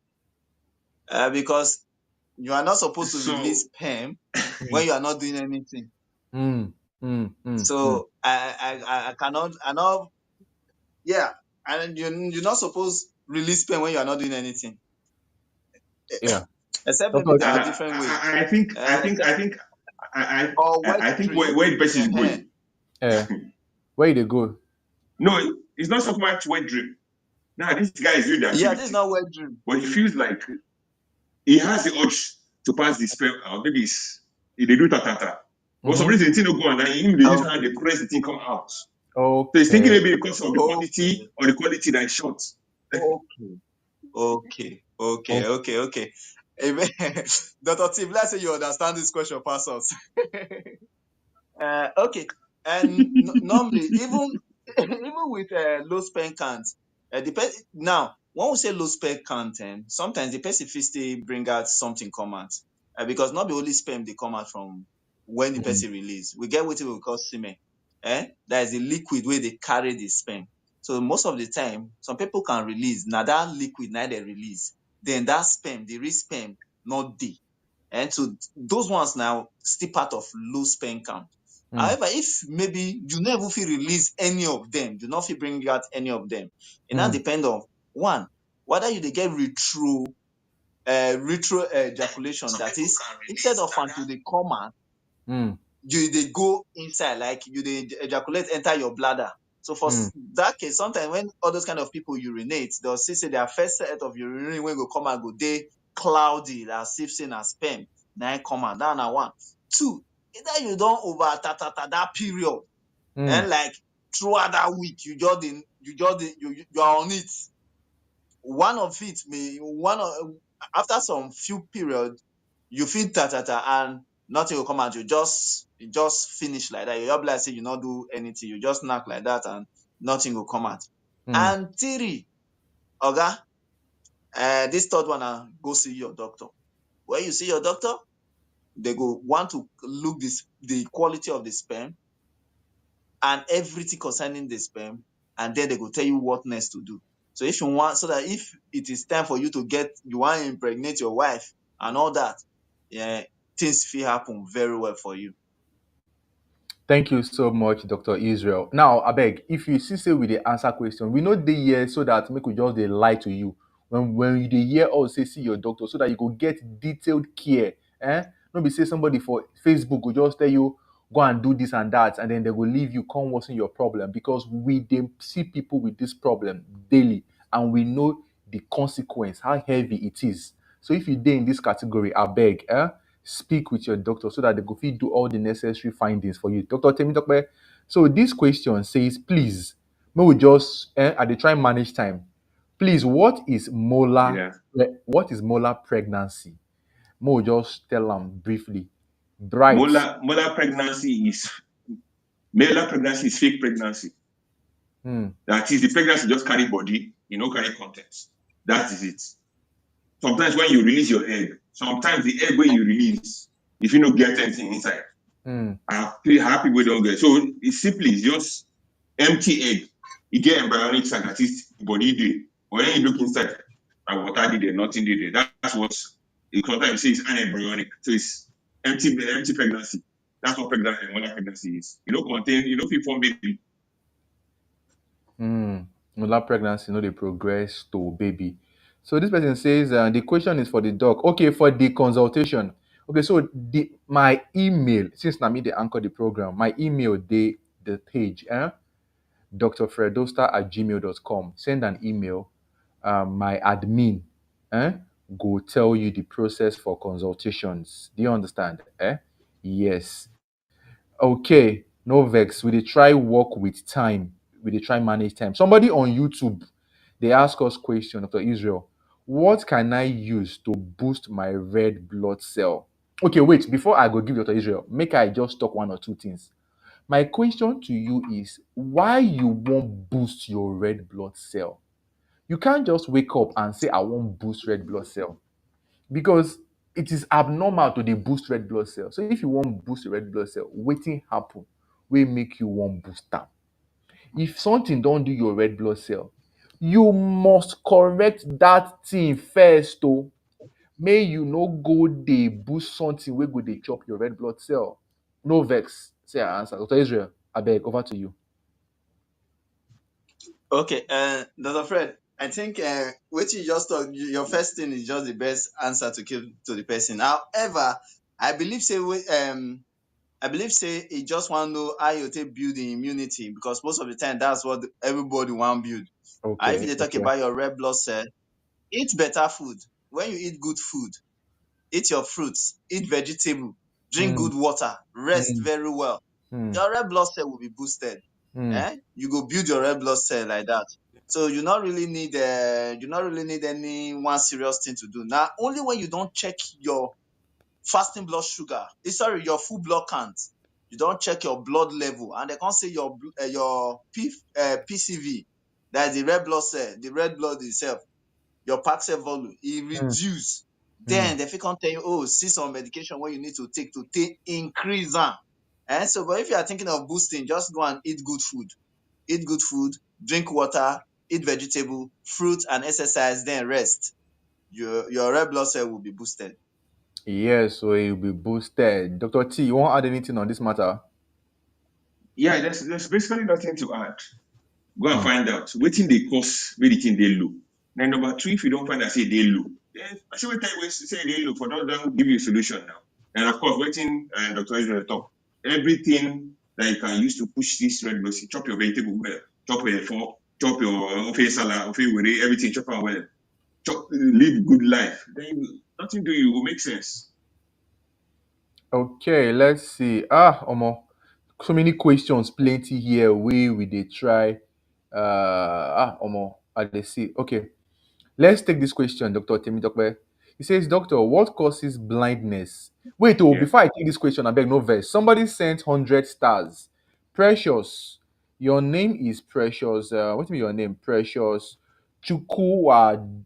because you are not supposed to release so sperm when Mm, you are not doing anything. mm, mm. So I cannot, yeah, and you're not supposed to release sperm when you are not doing anything, Yeah. except maybe Dr. there are different ways. I think I Uh, think I think I or I wet I think dream. where the person is Uh-huh. going. Eh, where they go? No, it's not so much wet dream. Now this guy is doing the Yeah, this is activity, not wet dream. but he feels like he has the urge to pass the sperm out. Maybe they do ta. But some Mm-hmm. reason the thing no go on, and him they use hand Okay. they press the thing come out. So he's thinking Okay. maybe because of the Okay. quantity or the quality that is short. Okay. Okay. Okay. Oh, Okay. Okay. Amen. Dr. Tim, let's say you understand this question past us. Okay. And normally, even even with low sperm count, now when we say low sperm count, sometimes the person fit still bring out something come out because not the only sperm they come out from when the mm, person release. We get what we call semen. That is the liquid where they carry the sperm. So most of the time, some people can release. Now that liquid now they release, then that sperm, the real sperm, not dey. And so those ones now still part of low sperm count. mm, However, if maybe you never feel release any of them, do not feel bring out any of them, it now mm, depend on one, whether you dey get retro ejaculation. That is, instead of until they come out, mm, you dey go inside, like you dey ejaculate enter your bladder. So for mm, that case, sometimes when all those kind of people urinate, they'll see say their first set of urine when go come out go dey cloudy, as if say na sperm na come out. That na one. Two, either you don over that period, mm, and like throughout that week you are on it. One of it may one of after some few period you feel and nothing will come out. You just finish like that. You just be like say you not do anything. You just knock like that and nothing go come out. Mm. And three, oga, this third one na go see your doctor. When you see your doctor, they go want to look the quality of the sperm and everything concerning the sperm, and then they go tell you what next to do. So if you want, so that if it is time for you to get, you want to impregnate your wife and all that, yeah, things fit happen very well for you. Thank you so much, Dr. Israel. Now, I beg, if you see say we dey answer question, we know dey here so that make we just dey lie to you. When you dey hear us say see your doctor, so that you go get detailed care. No be say somebody for Facebook go just tell you go and do this and that, and then they go leave you, come worsen your problem because we dey see people with this problem daily, and we know the consequence, how heavy it is. So if you dey in this category, I beg, speak with your doctor so that they go fit do all the necessary findings for you. Dr. Temitope, so this question says, please, may we just I dey try manage time. Please, Yeah. what is molar pregnancy? May we just tell them briefly. Bright. Molar pregnancy is Male pregnancy is fake pregnancy. Hmm. That is, the pregnancy just carry body, you know, carry contents. That is it. Sometimes when you release your egg, sometimes the egg when you release, if you don't get anything inside, Hmm. I feel happy we don't get. So it's simply just empty egg. You get embryonic sac, that is body day. When you look inside, and water did there, nothing did there. That's what it sometimes say it's anembryonic. So it's empty pregnancy. That's what pregnancy and pregnancy is. You don't contain, you don't feel form baby. Molar pregnancy, no, they progress to baby. So this person says the question is for the doc. Okay, for the consultation. Okay, so my email, since na me they anchor the program, my email the page, doctorfredostar@gmail.com. Send an email. My admin eh, go tell you the process for consultations. Do you understand? Yes. Okay, no vex. We dey try work with time. We dey try manage time. Somebody on YouTube, they ask us question, Dr. Israel. What can I use to boost my red blood cell? Okay, wait. Before I go give Dr. Israel, make I just talk one or two things. My question to you is why you won't boost your red blood cell? You can't just wake up and say I won't boost red blood cell because it is abnormal to dey boost red blood cell. So if you wan boost your red blood cell, wetin happen wey make you wan boost am? If something don do your red blood cell, you must correct that thing first o. Make you no go dey boost something wey go dey chop your red blood cell. No vex. Say I answer. Dr. Israel, abeg, over to you. Okay, Dr. Fred, I think what you just talk, your first thing is just the best answer to give to the person. However, I believe say I believe say he just want to know how you take build the immunity because most of the time that's what everybody want build. And if Okay, they talk okay. about your red blood cell, eat better food. When you eat good food, eat your fruits, eat vegetable, drink Mm, good water, rest mm, very well. mm, Your red blood cell will be boosted. mm. You go build your red blood cell like that. So you not really need any one serious thing to do. Now, only when you don't check your fasting blood sugar, sorry, your full blood count, you don't check your blood level, and they can't say your PCV, that is the red blood cell, the red blood itself, your pack cell volume, it Mm, reduce. mm. Then they can tell you, oh, see some medication what you need to take increase am. So, but if you are thinking of boosting, just go and eat good food. Eat good food, drink water, eat vegetable, fruit, and exercise, then rest. Your red blood cell will be boosted. Yes, so it will be boosted. Dr. T, you want to add anything on this matter? Yeah, there's basically nothing to add. Go and Hmm. find out. Waiting they cause where the thing they low. Then number two, if you don't find out say they low, then I say what time we say they low for don't give you a solution now. And of course, waiting and Dr. Israel talk. Everything that you can use to push this red blood cell, chop your vegetable well, chop your fork, chop your salad, everything, chop am well. Chop, live good life. Then nothing do you will make sense. Okay, let's see. Omo, so many questions, plenty here. We dey try. Omo, I dey see. Okay, let's take this question, Dr. Temitope. He says, Doctor, what causes blindness? Wait, Yeah. before I take this question, I beg no verse. Somebody sent 100 stars. Precious, Your name is Precious. What is your name? Precious Chukua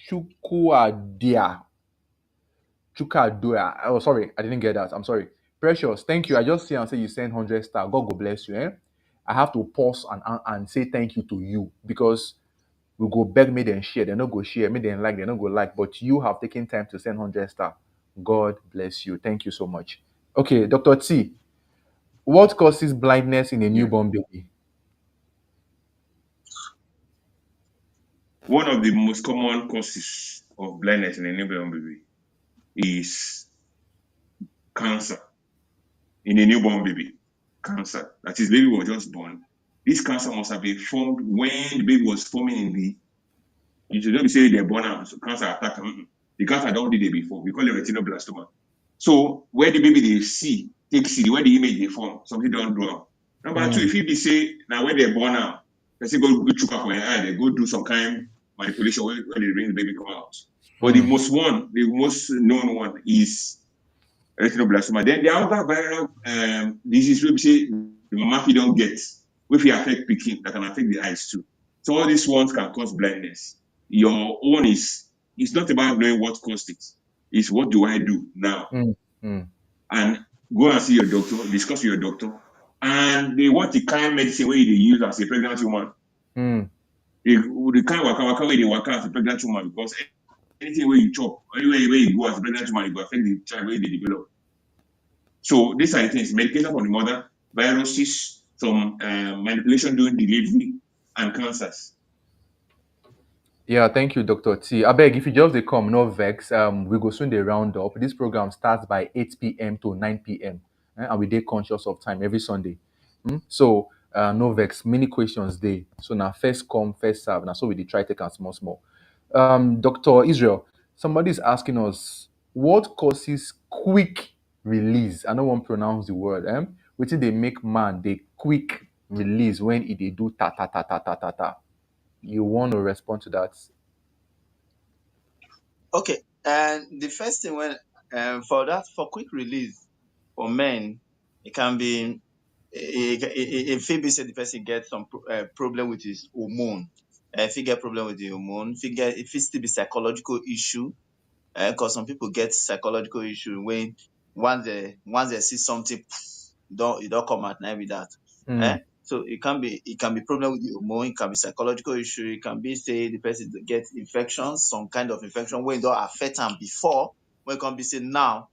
Chukuadia. Chukadua. Oh, sorry, I didn't get that. I'm sorry. Precious, thank you. I just see and say you send 100 star. God go bless you. Eh? I have to pause and say thank you to you because we go beg me then share. They no go share. Me then like. They no go like. But you have taken time to send 100 star. God bless you. Thank you so much. Okay, Dr. T. What causes blindness in a Yeah. newborn baby? One of the most common causes of blindness in a newborn baby is cancer in a newborn baby. Cancer. That is, baby was just born. This cancer must have been formed when the baby was forming in the. You should not be saying they're born out, so cancer attack. The cancer don't did it before. We call it retinoblastoma. So where the baby they see, take see, where the image they form, something don't draw. Number two, Mm, if you be say now where they're born out, let's say go check up for your eye, they go do some kind manipulation where they bring the baby come out. But mm, the most known one is retinoblastoma. Then the other viral disease we say the mama fit don't get, if you affect picking, that can affect the eyes too. So all these ones can cause blindness. Your own is it's not about knowing what caused it. It's what do I do now? mm, mm, And go and see your doctor, discuss with your doctor, and they want the kind of medicine where they use as a pregnant woman. mm. The kind of waka where they waka as a pregnant woman because anything where you chop, anywhere where you go as a pregnant woman, it will affect the child where they develop. So these are the things: medication for the mother, viruses, some manipulation during delivery, and cancers. Yeah, thank you, Dr. T. I beg if you just dey come, no vex. We go soon dey round up. This program starts by 8 p.m. to 9 p.m. And we dey conscious of time every Sunday. So no vex, many questions dey. So now first come, first serve. Now so we dey try take am small, small. Dr. Israel, somebody is asking us what causes quick release. I don't want to pronounce the word. Wetin dey make man dey quick release when e dey do ta ta ta ta ta ta ta. You want to respond to that? Okay, and the first thing when for that for quick release for men, it can be if Phoebe said the person gets some problem with his hormone, if he get problem with the hormone, if it still be psychological issue, because some people get psychological issue when once they see something, don't it don't come at night with that. Mm, Eh? So it can be problem with the hormone, it can be psychological issue, it can be say the person get infections, some kind of infection when it don't affect him before, when it can be say now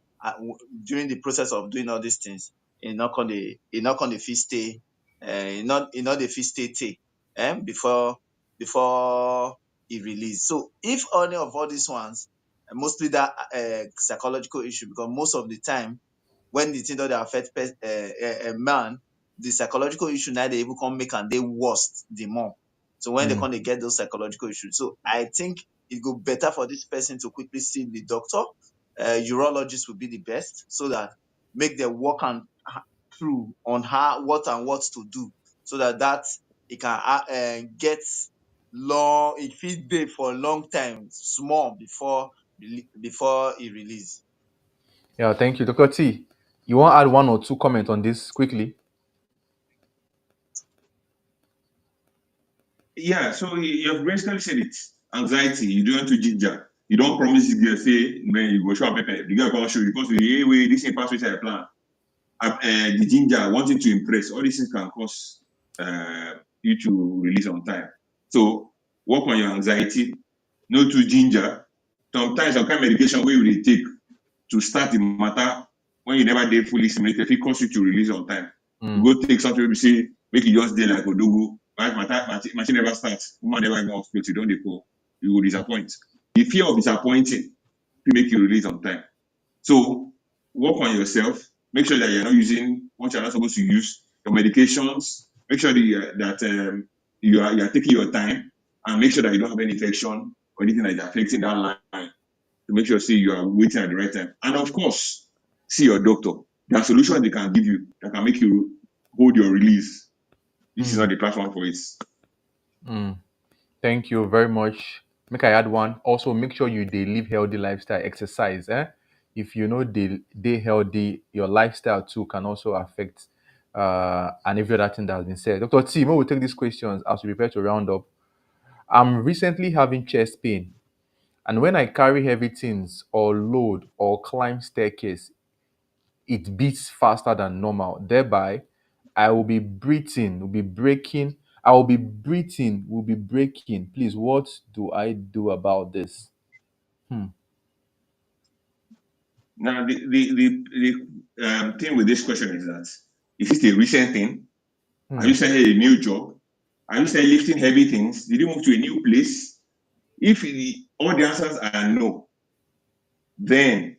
during the process of doing all these things, it not gonna fit stay, it not the fit stay take before it release. So if any of all these ones, mostly that psychological issue, because most of the time when the thing don dey affect a man, the psychological issue na dey even come make am dey worst the more. So when they mm, come dey get those psychological issues, so I think it go better for this person to quickly see the doctor. Urologist would be the best so that make them work am through on how what to do so that it can get long, it fit dey for long time small before e release. yeah, thank you, Dr. T. You want to add one or two comments on this quickly? Yeah, so you have basically said it. Anxiety, you don't want to ginger. You don't promise the girl, say, man, you go show up pepper. The girl can't show you because the way this ain't pass with a plan. The ginger, wanting to impress, all these things can cause you to release on time. So work on your anxiety, no too ginger. Sometimes some kind of medication we will take to start the matter when you never did fully stimulated, it cause you to release on time. You Mm, go take something we say, make it just day like Odogo, right? Machine never starts, woman never go hospital, you don't dey call, you will disappoint. The fear of disappointing will make you release on time. So work on yourself. Make sure that you're not using what you're not supposed to use. Your medications. Make sure that you are taking your time, and make sure that you don't have any infection or anything that is affecting that line. To make sure, see, you are waiting at the right time. And of course, see your doctor. There are solutions they can give you that can make you hold your release. This is not mm, the platform for it. mm. Thank you very much. Make I add one. Also, make sure you dey live healthy lifestyle, exercise. If you know they healthy, your lifestyle too can also affect and every other thing that has been said. Dr. T, we will take these questions as we prepare to round up. I'm recently having chest pain, and when I carry heavy things or load or climb staircase, it beats faster than normal. Thereby, I will be breathing, will be breaking. I will be breathing, will be breaking. Please, what do I do about this? Hmm. Now, the thing with this question is it a recent thing? Are Hmm. you starting a new job? Are you starting lifting heavy things? Did you move to a new place? If all the answers are no, then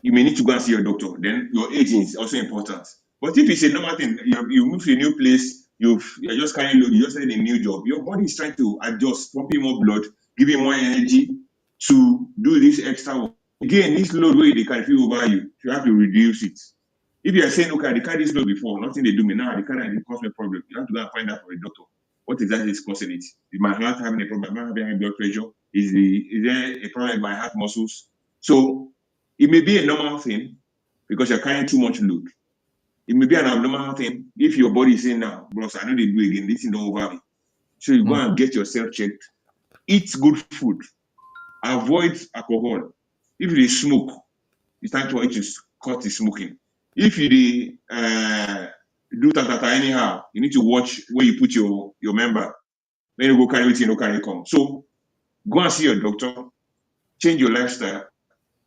you may need to go and see your doctor. Then your age is also important. But if it's a normal thing, you move to a new place, you're just carrying load, you just started a new job, your body is trying to adjust, pumping more blood, giving more energy to do this extra work. Again, this load where they can feel over you, you have to reduce it. If you are saying, okay, I carried this load before, nothing they do me now, I carry it cause me a problem, you have to go and find out from a doctor. What exactly is causing it? Is my heart having a problem? Am I having high blood pressure? Is there a problem with my heart muscles? So it may be a normal thing because you're carrying too much load. It may be an abnormal thing if your body is saying now, bros, I know they do again, this thing don't over me. So you go Hmm. and get yourself checked. Eat good food. Avoid alcohol. If you smoke, it's time for you to cut the smoking. If you do tatata anyhow, you need to watch where you put your member. Then you go carry it, no carry come. So go and see your doctor, change your lifestyle,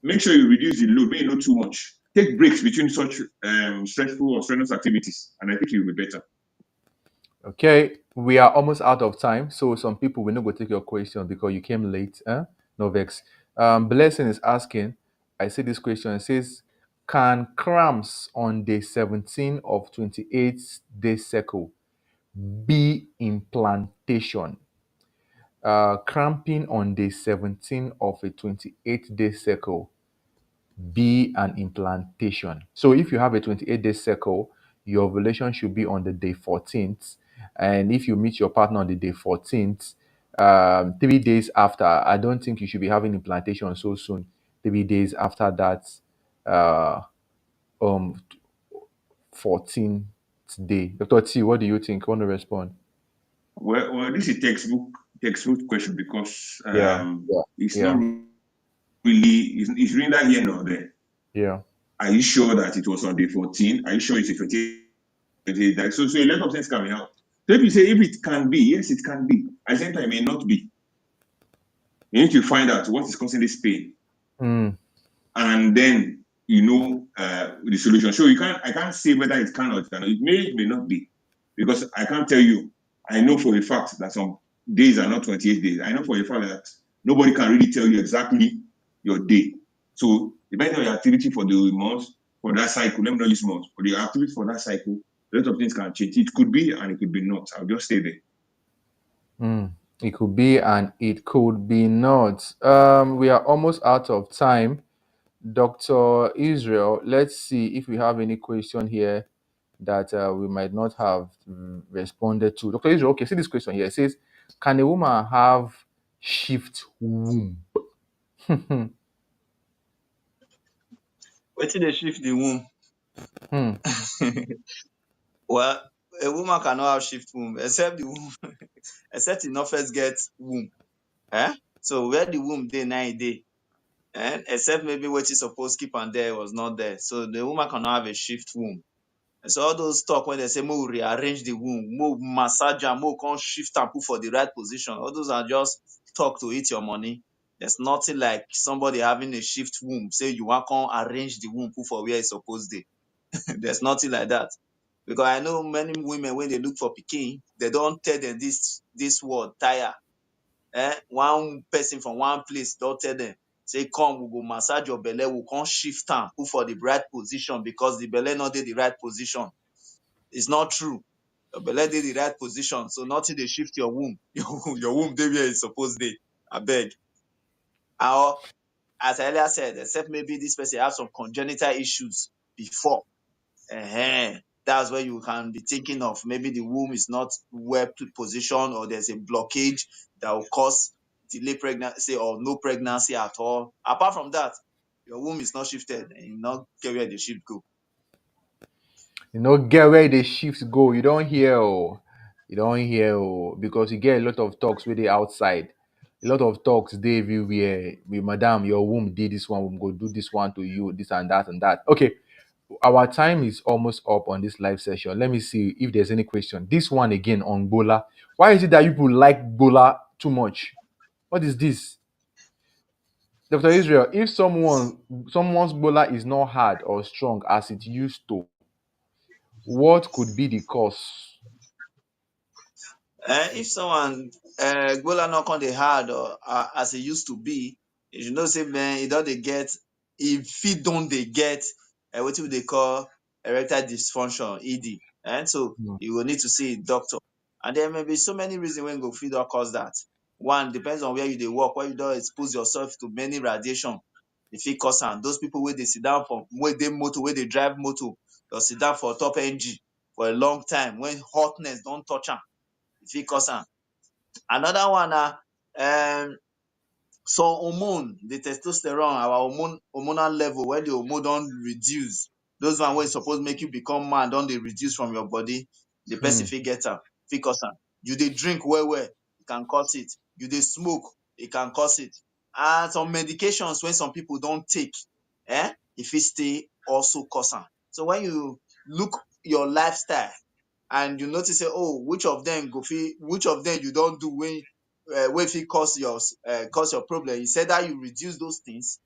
make sure you reduce the load, maybe not too much. Take breaks between such stressful or strenuous activities, and I think you'll be better. Okay, we are almost out of time. So some people will not go take your question because you came late. No vex. Blessing is asking. I see this question. It says, can cramps on day 17 of 28-day cycle be implantation? Cramping on day 17 of a 28-day cycle be an implantation. So if you have a 28-day cycle, your ovulation should be on the day 14th. And if you meet your partner on the day 14th, 3 days after, I don't think you should be having implantation so soon. 3 days after that, uh, um, 14th day. Dr. T, what do you think? Want to respond? Well, this is textbook question because Yeah, yeah, it's not yeah, really it's really that here nor there. yeah. Are you sure that it was on day 14? Are you sure it's a 28? So a lot of things can be out. So if you say if it can be, yes, it can be. At the same time, it may not be. You need to find out what is causing this pain, Mm, and then the solution. So I can't say whether it can or it cannot. It may not be, because I can't tell you. I know for a fact that some days are not 28 days. I know for a fact that nobody can really tell you exactly your day. So depending on your activity for the month, for that cycle, let me not use month, for the activity for that cycle, a lot of things can change. It could be and it could be not. I'll just stay there. mm. It could be and it could be not. We are almost out of time. Dr. Israel, let's see if we have any question here that we might not have responded to. Dr. Israel, okay, see this question here. It says, can a woman have shift womb? Wetin dey shift the womb? Hmm. Well, a woman cannot have shift womb except the womb, except e no first get womb. So where the womb dey na e dey. Except maybe wetin suppose keep am there was not there. So the woman cannot have a shift womb. And so all those talk when they say make we rearrange the womb, make we massage am, make we come shift am put for the right position. All those are just talk to eat your money. There's nothing like somebody having a shift womb. Say you want come arrange the womb put for where it's supposed to. There's nothing like that. Because I know many women when they look for pikin, they don't tell them this word tire. One person from one place don't tell them, say come we go massage your belle, we come shift am put for the right position because the belle not dey the right position. It's not true. Your belle dey the right position, so nothing dey shift your womb. Your womb dey where e suppose dey. Abeg. Or as I earlier said, except maybe this person have some congenital issues before. That's where you can be thinking of maybe the womb is not well positioned or there's a blockage that will cause delay pregnancy or no pregnancy at all. Apart from that, your womb is not shifted and you not get where the shift go. You know, get where the shifts go. You don't hear, oh, you don't hear, oh, because you get a lot of talks with the outside. A lot of talks they everywhere. With madam, your womb did this one, we go do this one to you, this and that and that. Okay, our time is almost up on this live session. Let me see if there's any question. This one again on Bola. Why is it that you people like Bola too much? What is this? Dr. Israel, if someone's Bola is not hard or strong as it used to, what could be the cause? If someone gola knock on the hard or as it used to be, you know say man, e don dey get, if fit don dey get wetin we dey call erectile dysfunction (ED), and so Hmm. you will need to see a doctor. And there may be so many reasons wey go fit don cause that. One depends on where you dey work, where you don expose yourself to many radiation. E fit cause am. Those people wey dey sit down for wey dey motor, wey dey drive motor, or sit down for top engine for a long time, when hotness don touch am, e fit cause am. Another one na some hormone, the testosterone, our hormonal level, when the hormone don reduce, those one wey suppose make you become man don dey reduce from your body, the person Hmm. fit get am, fit cause am. You dey drink well well, e can cause it. You dey smoke, e can cause it. And some medications wey some people don take, e fit still also cause am. So when you look your lifestyle and you notice say, oh, which of them you don do wey fit cause your problem, it's either you reduce those things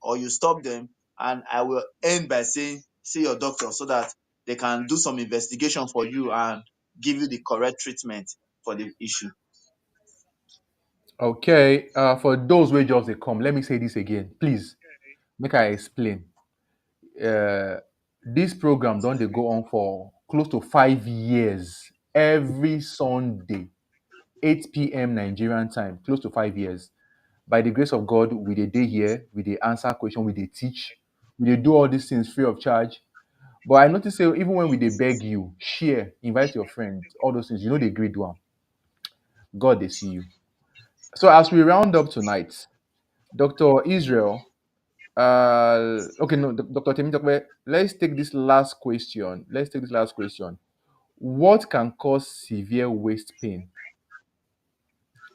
or you stop them. And I will end by saying see your doctor so that they can do some investigation for you and give you the correct treatment for the issue. Okay, for those wey just dey come, let me say this again. Please, make I explain. Uh, this program don dey go on for close to 5 years. Every Sunday, 8 p.m. Nigerian time, close to 5 years. By the grace of God, we dey here, we dey answer question, we dey teach, we dey do all these things free of charge. But I notice say even when we dey beg you, share, invite your friends, all those things, you know they grade one. God they see you. So as we round up tonight, Dr. Israel, okay, no, Dr. Temitope, let's take this last question. Let's take this last question. What can cause severe waist pain?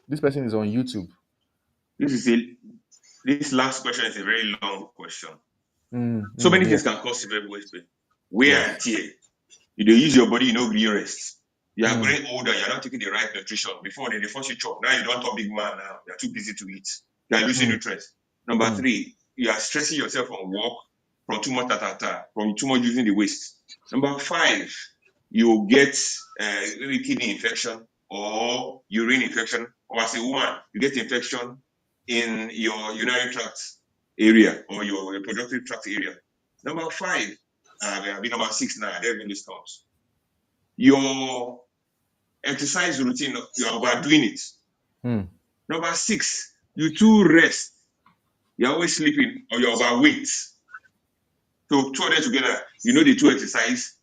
This person is on YouTube. This is a this last question is a very long question. So many Yeah. things can cause severe waist pain. Wear and Yes. tear. You don't use your body, you know, really rest. You are Mm, growing older, you're not taking the right nutrition. Before they force you chop. Now you don't talk big man now. You're too busy to eat. You are losing mm, nutrients. Number mm, three, you are stressing yourself on work from too much tatata, from too much using the waste. Number five, you get maybe kidney infection or urine infection, or as a woman, you get infection in your urinary tract area or your reproductive tract area. Number five, number six now, there in this comes. Your exercise routine, you are overdoing it. mm, Number six, you too rest. You're always sleeping or you're overweight. So two of them together, you know the two exercise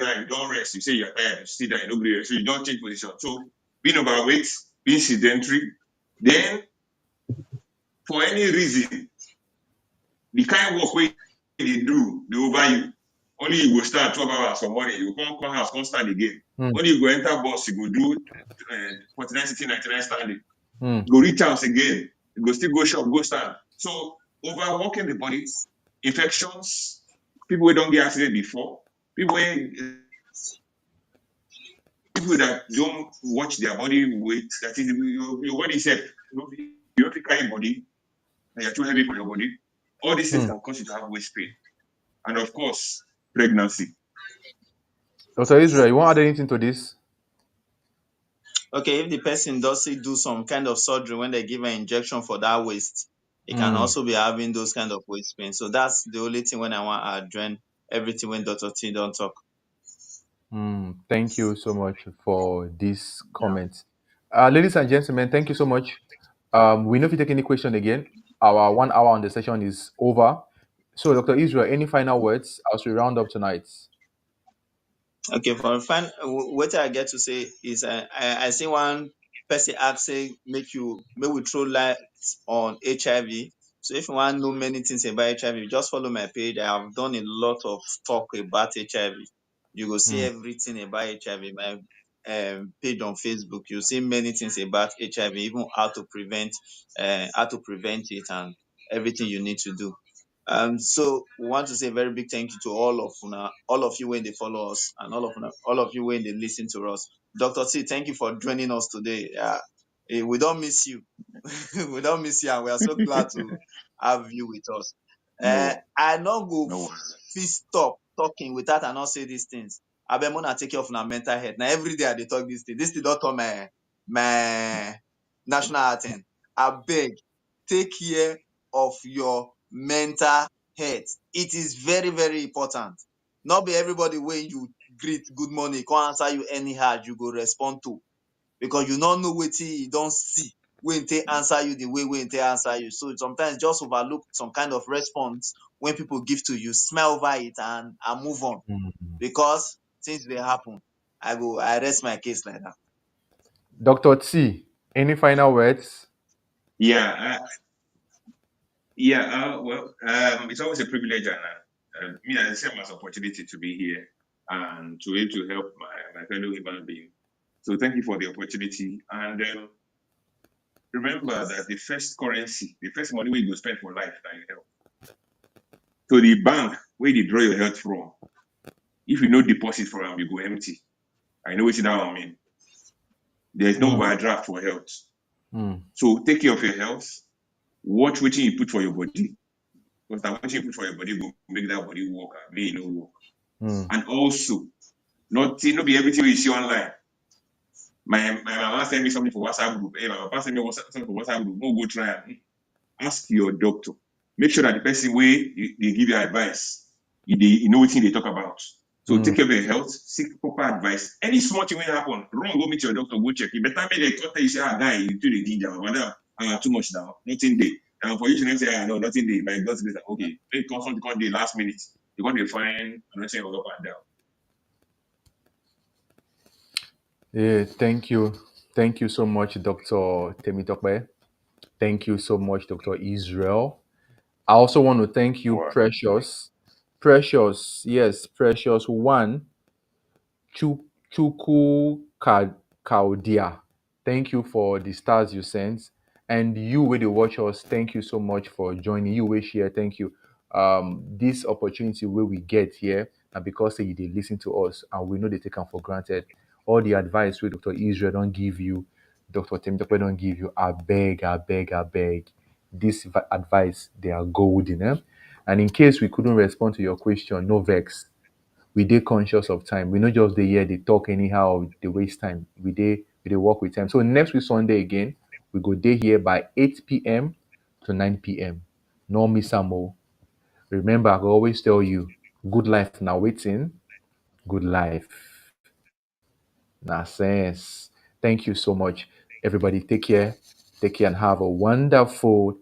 now, you don't rest. You say you're tired, you sit down, you don't rest. So you don't change position. So being overweight, being sedentary, then for any reason, the kind of work where they do, they over you. Only you go start 12 hours for morning, you come house, come stand again. mm, Only you go enter bus, you go do 49, 60, 99 standing. mm. You go reach house again, you go still go shop, go stand. So overworking the body, infections, people who don't get accident before, people wey people that don't watch their body weight, that is your body self, you don't fit carry body, and you're too heavy for your body. All these things Mm. can cause you to have waist pain. And of course, pregnancy. Dr. Israel, you want to add anything to this? Okay, if the person does do some kind of surgery when they give an injection for that waist, it can Mm, also be having those kind of waist pain. So that's the only thing when I want to address everything when Dr. T don't talk. thank you so much for this Yeah. comment. Ladies and gentlemen, thank you so much. We know if you take any question again, our 1 hour on the session is over. So, Dr. Israel, any final words as we round up tonight? Okay, for fun, what I get to say is I see one person ask say make we throw light on HIV. So if you want to know many things about HIV, just follow my page. I have done a lot of talk about HIV. You will see Mm, everything about HIV. My page on Facebook, you see many things about HIV, even how to prevent it, and everything you need to do. So we want to say a very big thank you to all of you when they follow us, and all of you when they listen to us. Dr. T, thank you for joining us today. We don't miss you. We don't miss you, and we are so glad to have you with us. No, I not go no worries. fit stop talking without I not say these things. I be mona take care of my mental health. Now every day I dey talk this thing. This thing don't turn my national anthem. I beg, take care of your mental health. It is very, very important. Not be everybody when you greet good morning, come answer you anyhow, you go respond to, because you no know wetin you don see wey take answer you the way wey take answer you. So sometimes just overlook some kind of response when people give to you, smile over it and move on, mm. because things dey happen. I rest my case like that. Dr. T, any final words? Yeah, it's always a privilege and me as the same as opportunity to be here and to be able to help my fellow human being. So thank you for the opportunity. And remember that the first currency, the first money we go spend for life, that you help. So the bank where they draw your health from, if you no deposit for them, you go empty. I know what that one mean. There's no Mm, overdraft for health. mm, So take care of your health. Watch what you put for your body. Because that what you put for your body will make that body work and may no work. mm, And also, not be everything we see online. My mama send me something for WhatsApp group. Hey, my papa send me something for WhatsApp group. Go try and ask your doctor. Make sure that the person way they give you advice, you know what they talk about. So mm, take care of your health, seek proper advice. Any small thing will happen, wrong, go meet your doctor, go check it. Better make the doctor you say, guy, you do the danger, madam, too much now, nothing day. And for you to say, no, nothing day. My doctor is like, okay, make consult because the last minute. You got to find nothing up and down. yeah, thank you. Thank you so much, Dr. Temitope. Thank you so much, Dr. Israel. I also want to thank you, Wow. Precious. Precious, yes, Precious one, Chuku Kaudia. Thank you for the stars you sent. And you with the watch us, thank you so much for joining. You will share, thank you. This opportunity where we get here, and because say you did listen to us and we know they take them for granted. All the advice we Dr. Israel don't give you, Dr. Temitope don't give you. I beg, I beg, I beg. This advice, they are golden. Eh? And in case we couldn't respond to your question, no vex, we dey conscious of time. We not just dey here, they talk anyhow, they waste time. We dey work with time. So next week Sunday again, we go day here by 8 p.m. to 9 p.m. No miss am o. Remember, I go always tell you, good life now waiting, good life na sense. Thank you so much. Everybody take care. Take care and have a wonderful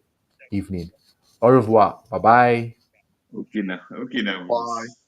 evening. Au revoir. Bye bye. Okay now, Bye. boss.